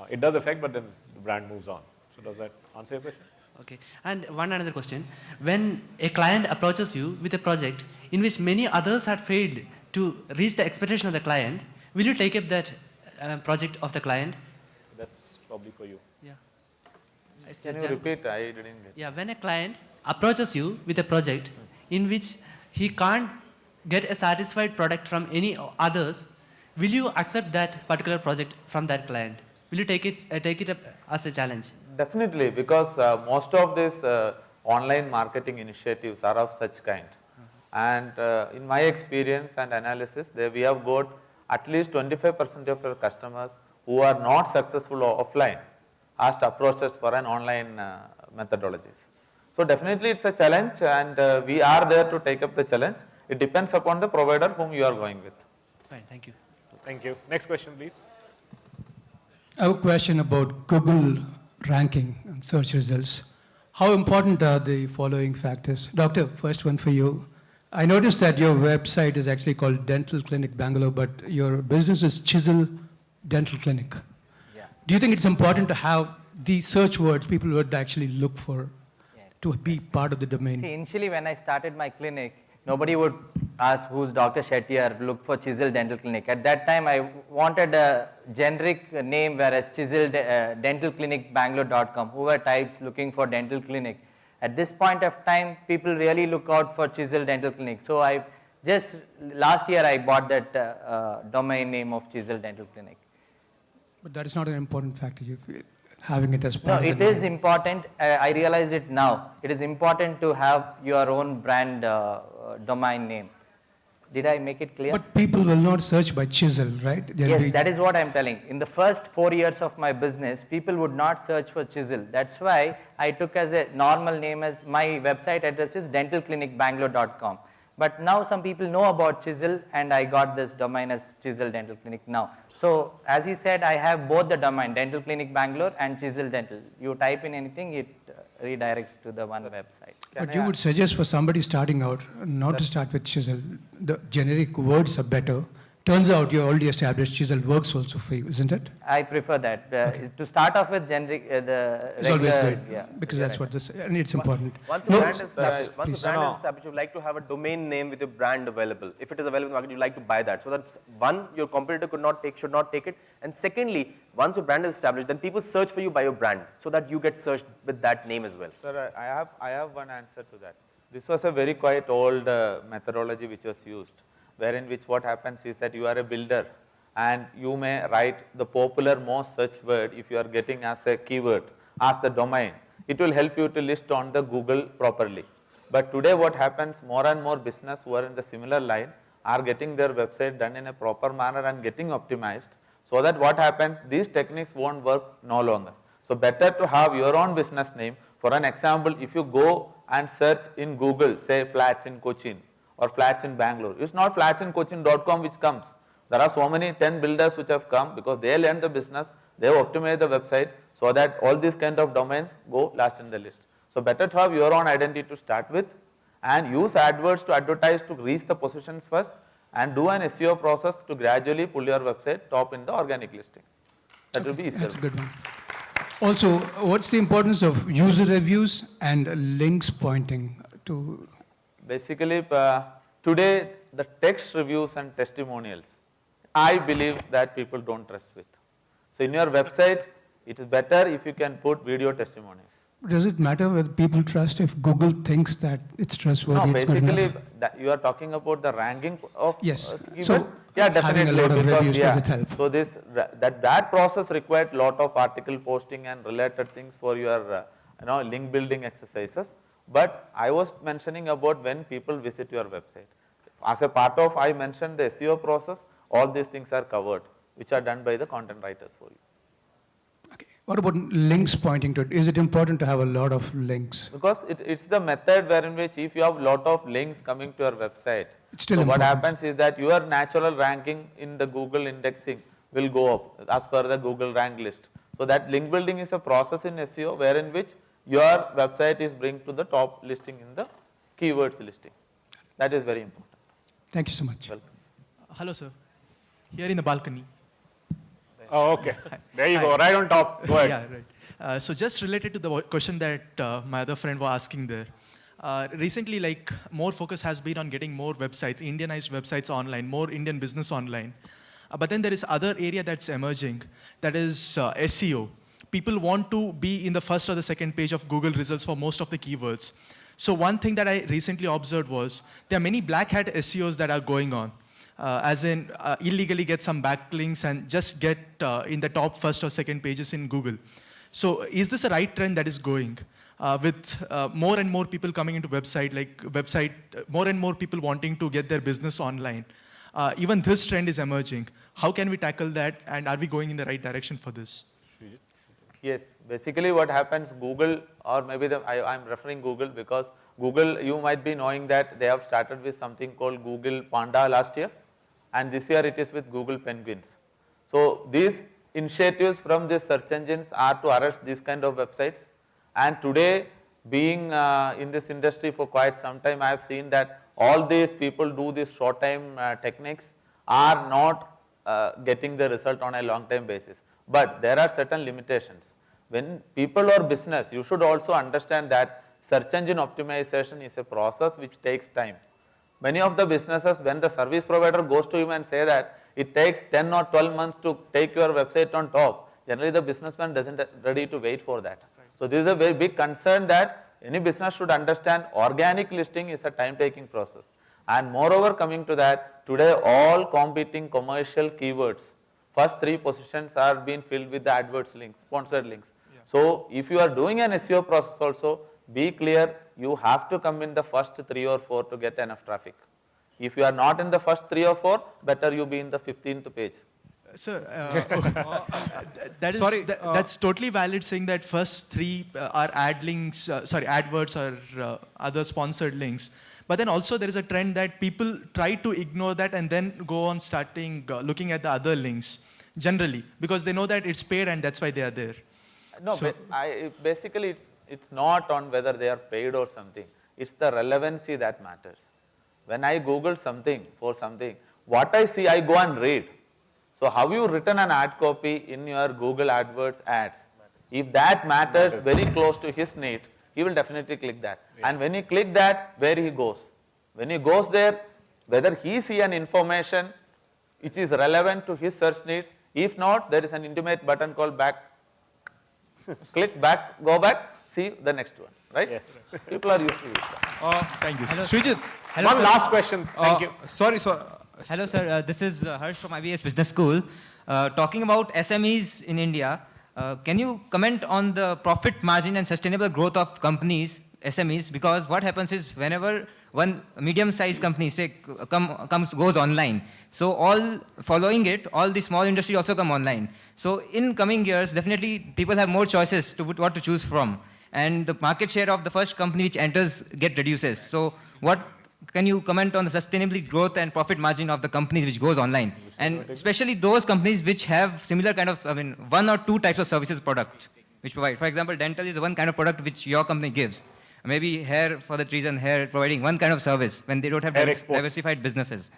it does affect, but then the brand moves on. So does that answer your question? Okay. And one another question. When a client approaches you with a project in which many others had failed to reach the expectation of the client, will you take up that project of the client? That's probably for you. Yeah. It's Can a you gen- repeat? I didn't get. Yeah, when a client approaches you with a project in which he can't get a satisfied product from any others, will you accept that particular project from that client? Will you take it up as a challenge? Definitely, because most of these online marketing initiatives are of such kind. And in my experience and analysis, we have got at least 25% of your customers who are not successful offline has to approach us for an online methodologies. So definitely it's a challenge, and we are there to take up the challenge. It depends upon the provider whom you are going with. Fine, thank you. Thank you. Next question, please. I have a question about Google ranking and search results. How important are the following factors? Doctor, first one for you. I noticed that your website is actually called Dental Clinic Bangalore, but your business is Chisel Dental Clinic. Yeah. Do you think it's important to have the search words people would actually look for to be part of the domain? See, initially when I started my clinic, nobody would ask who's Dr. Shetty or look for Chisel Dental Clinic. At that time, I wanted a generic name, whereas Chisel Dental Clinic Bangalore.com, whoever types looking for dental clinic. At this point of time, people really look out for Chisel Dental Clinic. So I just, last year I bought that domain name of Chisel Dental Clinic. But that is not an important factor, having it as No, part of it the is domain. important. I realized it now. It is important to have your own brand domain name. Did I make it clear? But people will not search by Chisel, right? They'll Yes, be- that is what I'm telling. In the first 4 years of my business, people would not search for Chisel. That's why I took as a normal name as my website address is dentalclinicbangalore.com. But now some people know about Chisel, and I got this domain as Chisel Dental Clinic now. So as he said, I have both the domain, Dental Clinic Bangalore and Chisel Dental. You type in anything, it redirects to the one website. But you would suggest for somebody starting out not to start with Chisel. The generic words are better. Turns out you're already established. Chisel works also for you, isn't it? I prefer that. To start off with generic, the It's always regular, good yeah, because you're that's right. what this, and it's important. Once a No, brand is established, once please. a brand No, is no. established, you like to have a domain name with your brand available. If it is available in the market, you like to buy that. So that one, your competitor should not take it. And secondly, once your brand is established, then people search for you by your brand, so that you get searched with that name as well. Sir, I have one answer to that. This was a very quite old methodology which was used, wherein which what happens is that you are a builder and you may write the popular most search word if you are getting as a keyword, as the domain. It will help you to list on the Google properly. But today what happens, more and more business who are in the similar line are getting their website done in a proper manner and getting optimized, so that what happens, these techniques won't work no longer. So better to have your own business name. For an example, if you go and search in Google, say flats in Cochin or flats in Bangalore, it's not flatsincochin.com which comes. There are so many 10 builders which have come because they learned the business, they have optimized the website so that all these kind of domains go last in the list. So better to have your own identity to start with and use AdWords to advertise to reach the positions first and do an SEO process to gradually pull your website top in the organic listing. That will be easier. That's a good one. Also, what's the importance of user reviews and links pointing to? Basically, today the text reviews and testimonials, I believe that people don't trust with. So in your website, it is better if you can put video testimonials. Does it matter whether people trust if Google thinks that it's trustworthy? No, it's good basically enough? you are talking about the ranking of Yes. keywords. So Yeah, having a definitely. lot of because, reviews, yeah, does it help? So that process required lot of article posting and related things for your link building exercises. But I was mentioning about when people visit your website. As a part of, I mentioned the SEO process, all these things are covered, which are done by the content writers for you. Okay. What about links pointing to it? Is it important to have a lot of links? Because it's the method wherein which if you have lot of links coming to your website, It's still so what important. happens is that your natural ranking in the Google indexing will go up as per the Google rank list. So that link building is a process in SEO wherein which your website is bring to the top listing in the keywords listing. That is very important. Thank you so much. Welcome. Hello, sir. Here in the balcony. Oh, okay. There you go, right on top. Go ahead. Yeah, right. So just related to the question that my other friend was asking there. Recently, like more focus has been on getting more websites, Indianized websites online, more Indian business online. But then there is other area that's emerging, that is SEO. People want to be in the first or the second page of Google results for most of the keywords. So one thing that I recently observed was there are many black hat SEOs that are going on. As in illegally get some backlinks and just get in the top first or second pages in Google. So is this a right trend that is going with more and more people coming into more and more people wanting to get their business online? Even this trend is emerging. How can we tackle that, and are we going in the right direction for this? Yes, basically what happens, Google, or maybe I'm referring Google because Google, you might be knowing that they have started with something called Google Panda last year, and this year it is with Google Penguins. So these initiatives from these search engines are to arrest these kind of websites, and today being in this industry for quite some time, I have seen that all these people do these short time techniques are not getting the result on a long time basis. But there are certain limitations. When people or business, you should also understand that search engine optimization is a process which takes time. Many of the businesses, when the service provider goes to him and say that it takes 10 or 12 months to take your website on top, generally the businessman doesn't ready to wait for that. Right. So this is a very big concern that any business should understand organic listing is a time taking process. And moreover, coming to that, today all competing commercial keywords, first 3 positions are being filled with the AdWords links, sponsored links. Yeah. So if you are doing an SEO process also, be clear, you have to come in the first 3 or 4 to get enough traffic. If you are not in the first 3 or 4, better you be in the 15th page. Sir, that's totally valid, saying that first 3 are ad links, AdWords or other sponsored links. But then also there is a trend that people try to ignore that and then go on starting looking at the other links generally because they know that it's paid and that's why they are there. No, so, basically it's not on whether they are paid or something. It's the relevancy that matters. When I Google something for something, what I see I go and read. So how you written an ad copy in your Google AdWords ads, if that matters very close to his need, he will definitely click that. Yeah. And when he click that, where he goes? When he goes there, whether he see an information which is relevant to his search needs, if not, there is an intimate button called back. Click back, go back, see the next one, right? Yes. People are used to use that. Thank you. Hello. Srijit. Hello, One sir. last question, thank you. Sorry, sir. Hello, sir. This is Harsh from IBS Business School. Talking about SMEs in India, can you comment on the profit margin and sustainable growth of companies, SMEs? Because what happens is whenever one medium-sized company, say, goes online. So all following it, all the small industry also come online. So in coming years, definitely people have more choices to what to choose from. And the market share of the first company which enters reduces. So what can you comment on the sustainable growth and profit margin of the companies which goes online? And especially those companies which have similar kind of, one or two types of services product which provide. For example, dental is one kind of product which your company gives. Maybe hair, for that reason, hair providing one kind of service when they don't have diversified businesses.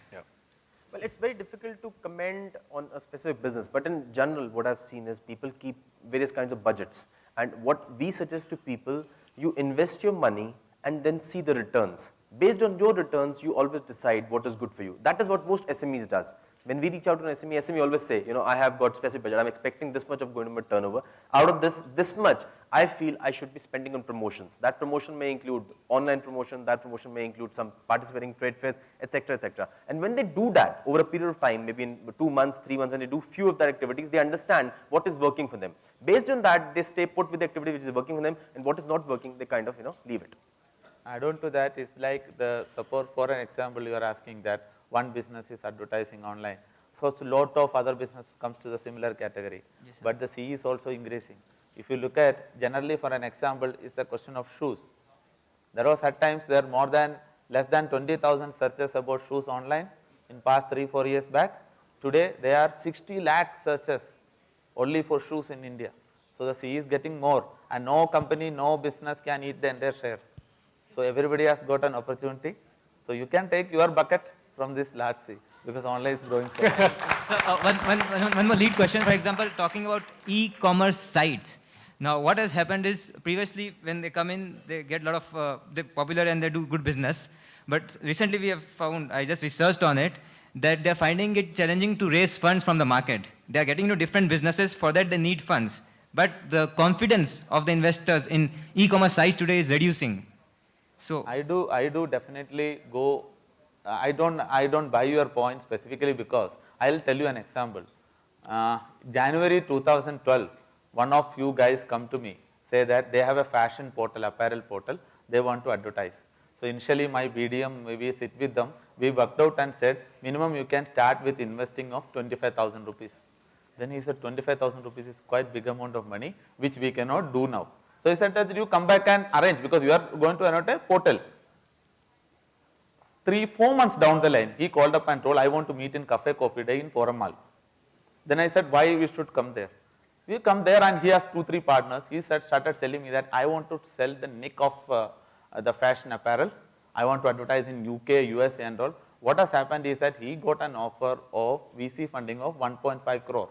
Well, it's very difficult to comment on a specific business, but in general, what I've seen is people keep various kinds of budgets. And what we suggest to people, you invest your money and then see the returns. Based on your returns, you always decide what is good for you. That is what most SMEs does. When we reach out to an SME always say, I have got specific budget, I'm expecting this much of going to my turnover. Out of this much, I feel I should be spending on promotions. That promotion may include online promotion, that promotion may include some participating trade fairs, etc., etc. And when they do that over a period of time, maybe in 2 months, 3 months, when they do few of their activities, they understand what is working for them. Based on that, they stay put with the activity which is working for them, and what is not working, they kind of, leave it. Add on to that is like the support, for an example, you are asking that one business is advertising online. First, a lot of other business comes to the similar category, yes, but the CE is also increasing. If you look at, generally for an example, is the question of shoes. There was at times there are less than 20,000 searches about shoes online in past 3-4 years back. Today, there are 60 lakh searches only for shoes in India. So the CE is getting more, and no company, no business can eat the entire share. So everybody has got an opportunity. So you can take your bucket from this large sea, because online is growing so one more lead question, for example, talking about e-commerce sites. Now, what has happened is previously when they come in, they get a lot of, they're popular and they do good business. But recently we have found, I just researched on it, that they're finding it challenging to raise funds from the market. They're getting into different businesses, for that they need funds. But the confidence of the investors in e-commerce sites today is reducing. So I do definitely go. I don't buy your point specifically because I will tell you an example. January 2012, one of you guys come to me, say that they have a fashion portal, apparel portal, they want to advertise. So initially my BDM, maybe sit with them, we worked out and said minimum you can start with investing of 25,000 rupees. Then he said 25,000 rupees is quite big amount of money which we cannot do now. So he said that you come back and arrange because you are going to annotate a portal. 3-4 months down the line, he called up and told, I want to meet in Cafe Coffee Day in Forum Mall. Then I said, why we should come there? We come there and he has 2-3 partners. He started selling me that I want to sell the nick of the fashion apparel. I want to advertise in UK, USA and all. What has happened is that he got an offer of VC funding of 1.5 crore.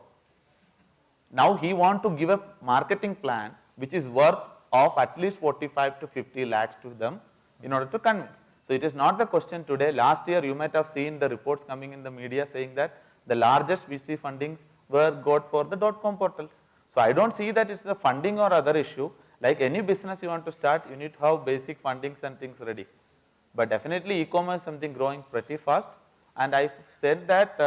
Now he want to give a marketing plan which is worth of at least 45 to 50 lakhs to them in order to convince. So it is not the question today. Last year you might have seen the reports coming in the media saying that the largest VC fundings were got for the .com portals. So I don't see that it's the funding or other issue. Like any business you want to start, you need to have basic fundings and things ready. But definitely e-commerce is something growing pretty fast. And I said that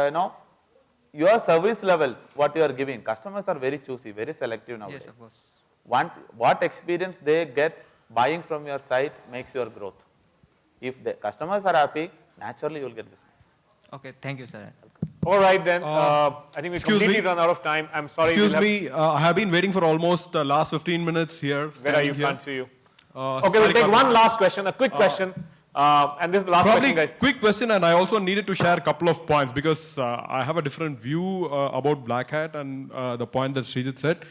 your service levels, what you are giving, customers are very choosy, very selective nowadays. yes, of course. Once what experience they get buying from your site makes your growth. If the customers are happy, naturally you will get business. Okay, thank you, sir. All right then, I think we completely run out of time. I'm sorry. Excuse me, I have been waiting for almost last 15 minutes here. Where are you? here. Can't see you. Okay, we'll take one last question, a quick question. And this is the last Probably question, guys. quick question, and I also needed to share a couple of points because I have a different view about Black Hat and the point that Srijit said.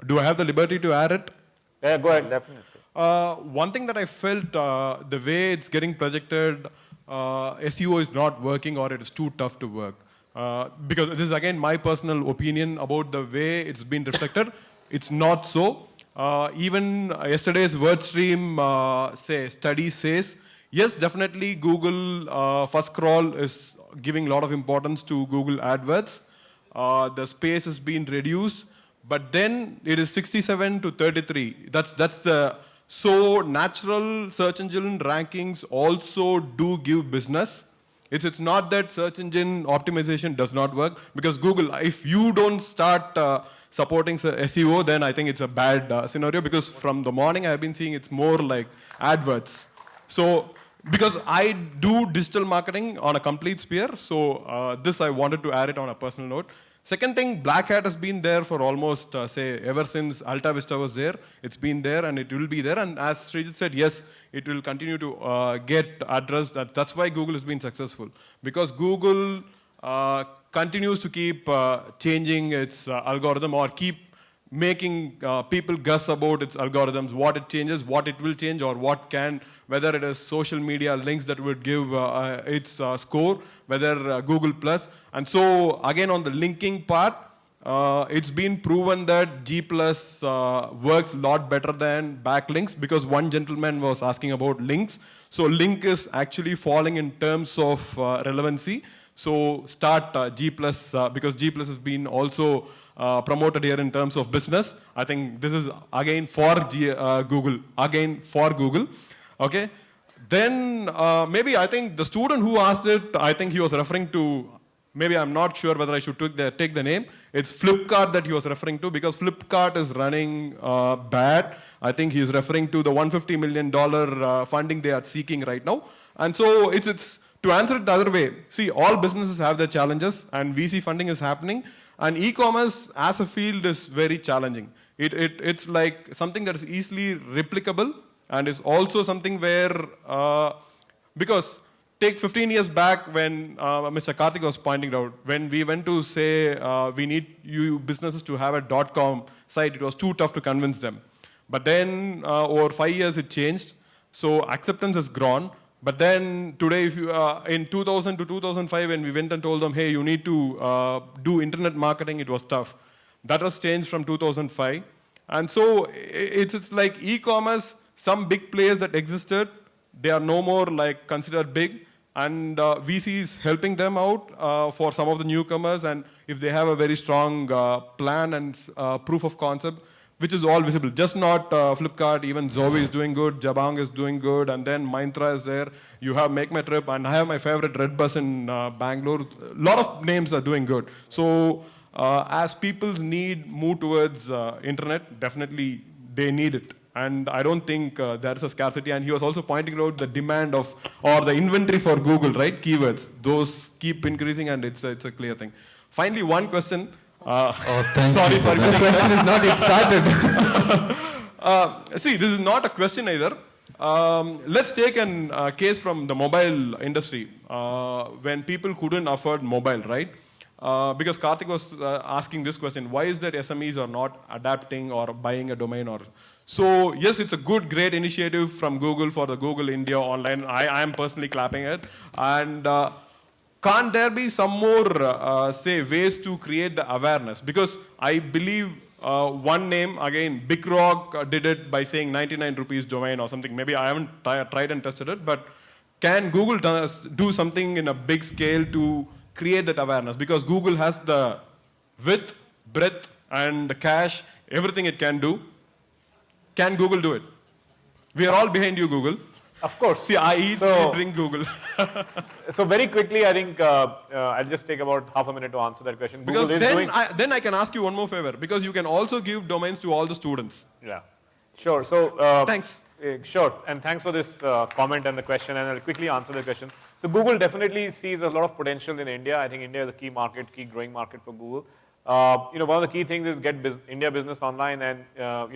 Do I have the liberty to add it? Yeah, go ahead. Definitely. One thing that I felt, the way it's getting projected, SEO is not working or it is too tough to work. Because this is again my personal opinion about the way it's been reflected. It's not so. Even yesterday's WordStream study says, yes, definitely Google first crawl is giving a lot of importance to Google AdWords. The space has been reduced, but then it is 67 to 33. That's the so natural search engine rankings also do give business. It's not that search engine optimization does not work, because Google, if you don't start supporting SEO, then I think it's a bad scenario, because from the morning I've been seeing it's more like AdWords. So because I do digital marketing on a complete sphere, so this I wanted to add it on a personal note. Second thing, Black Hat has been there for almost, say, ever since Alta Vista was there. It's been there and it will be there. And as Srijit said, yes, it will continue to get addressed. That's why Google has been successful. Because Google continues to keep changing its algorithm or keep making people guess about its algorithms, what it changes, what it will change, or what can, whether it is social media links that would give its score, whether Google Plus. And so again on the linking part, it's been proven that G Plus works a lot better than backlinks, because one gentleman was asking about links. So link is actually falling in terms of relevancy. So start G Plus, because G Plus has been also promoted here in terms of business. I think this is again for Google, okay? Then maybe I think the student who asked it, I think he was referring to, maybe I'm not sure whether I should take the name. It's Flipkart that he was referring to, because Flipkart is running bad. I think he's referring to the $150 million funding they are seeking right now. And so it's to answer it the other way, see, all businesses have their challenges and VC funding is happening. And e-commerce as a field is very challenging. It's like something that is easily replicable and is also something where, because take 15 years back when Mr. Karthik was pointing out, when we went to say we need you businesses to have a .com site, it was too tough to convince them. But then over 5 years it changed, so acceptance has grown. But then today, if you, in 2000 to 2005, when we went and told them, hey, you need to do internet marketing, it was tough. That has changed from 2005. And so it's like e-commerce, some big players that existed, they are no more like considered big. And VC is helping them out for some of the newcomers. And if they have a very strong plan and proof of concept, which is all visible, just not Flipkart, even Zoe is doing good, Jabang is doing good, and then Myntra is there. You have Make My Trip, and I have my favorite Redbus in Bangalore. A lot of names are doing good. So as people's need move towards internet, definitely they need it. And I don't think there is a scarcity. And he was also pointing out the demand of, or the inventory for Google, right? Keywords, those keep increasing and it's a clear thing. Finally, one question. Sorry. The question is not yet started. See, this is not a question either. Let's take a case from the mobile industry when people couldn't afford mobile, right? Because Karthik was asking this question, why is that SMEs are not adapting or buying a domain? Or so yes, it's a great initiative from Google for the Google India Online. I am personally clapping it. And can't there be some more, say, ways to create the awareness? Because I believe one name, again, Big Rock did it by saying 99 rupees domain or something. Maybe I haven't tried and tested it, but can Google do something in a big scale to create that awareness? Because Google has the width, breadth, and the cache, everything it can do. Can Google do it? We are all behind you, Google. Of course. See, I eat, sleep, drink Google. So very quickly, I think I'll just take about half a minute to answer that question. Because Google then I can ask you one more favor, because you can also give domains to all the students. Yeah, sure. So thanks. Sure, and thanks for this comment and the question, and I'll quickly answer the question. So Google definitely sees a lot of potential in India. I think India is a key market, key growing market for Google. One of the key things is get India Business Online, and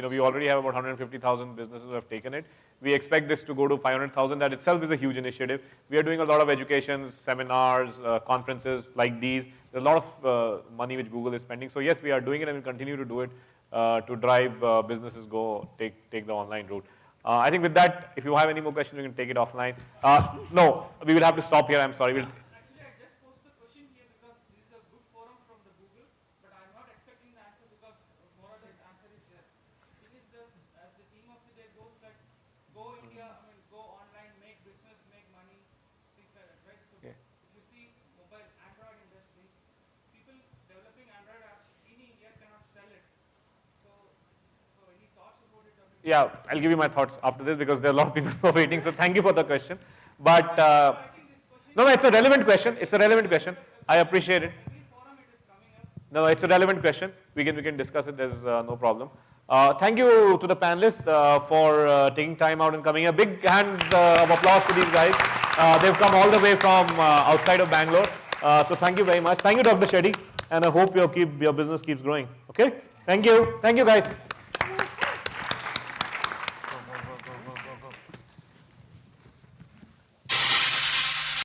we already have about 150,000 businesses who have taken it. We expect this to go to 500,000. That itself is a huge initiative. We are doing a lot of education, seminars, conferences like these. There's a lot of money which Google is spending. So yes, we are doing it and we'll continue to do it to drive businesses take the online route. I think with that, if you have any more questions, we can take it offline. No, we will have to stop here. I'm sorry. Actually, I just posed the question here because this is a good forum from the Google, but I'm not expecting the answer because more or less the answer is there. It is as the theme of the day goes, like go India, go online, make business, make money, things like that, right? So if you see mobile Android industry, people developing Android apps in India cannot sell it. So any thoughts about it? Yeah, I'll give you my thoughts after this because there are a lot of people who are waiting. So thank you for the question. But no, it's a relevant question. It's a relevant question. I appreciate it. No, it's a relevant question. We can discuss it. There's no problem. Thank you to the panelists for taking time out and coming. A big hand of applause to these guys. They've come all the way from outside of Bangalore. So thank you very much. Thank you, Dr. Shetty, and I hope your business keeps growing. Okay? Thank you. Thank you, guys.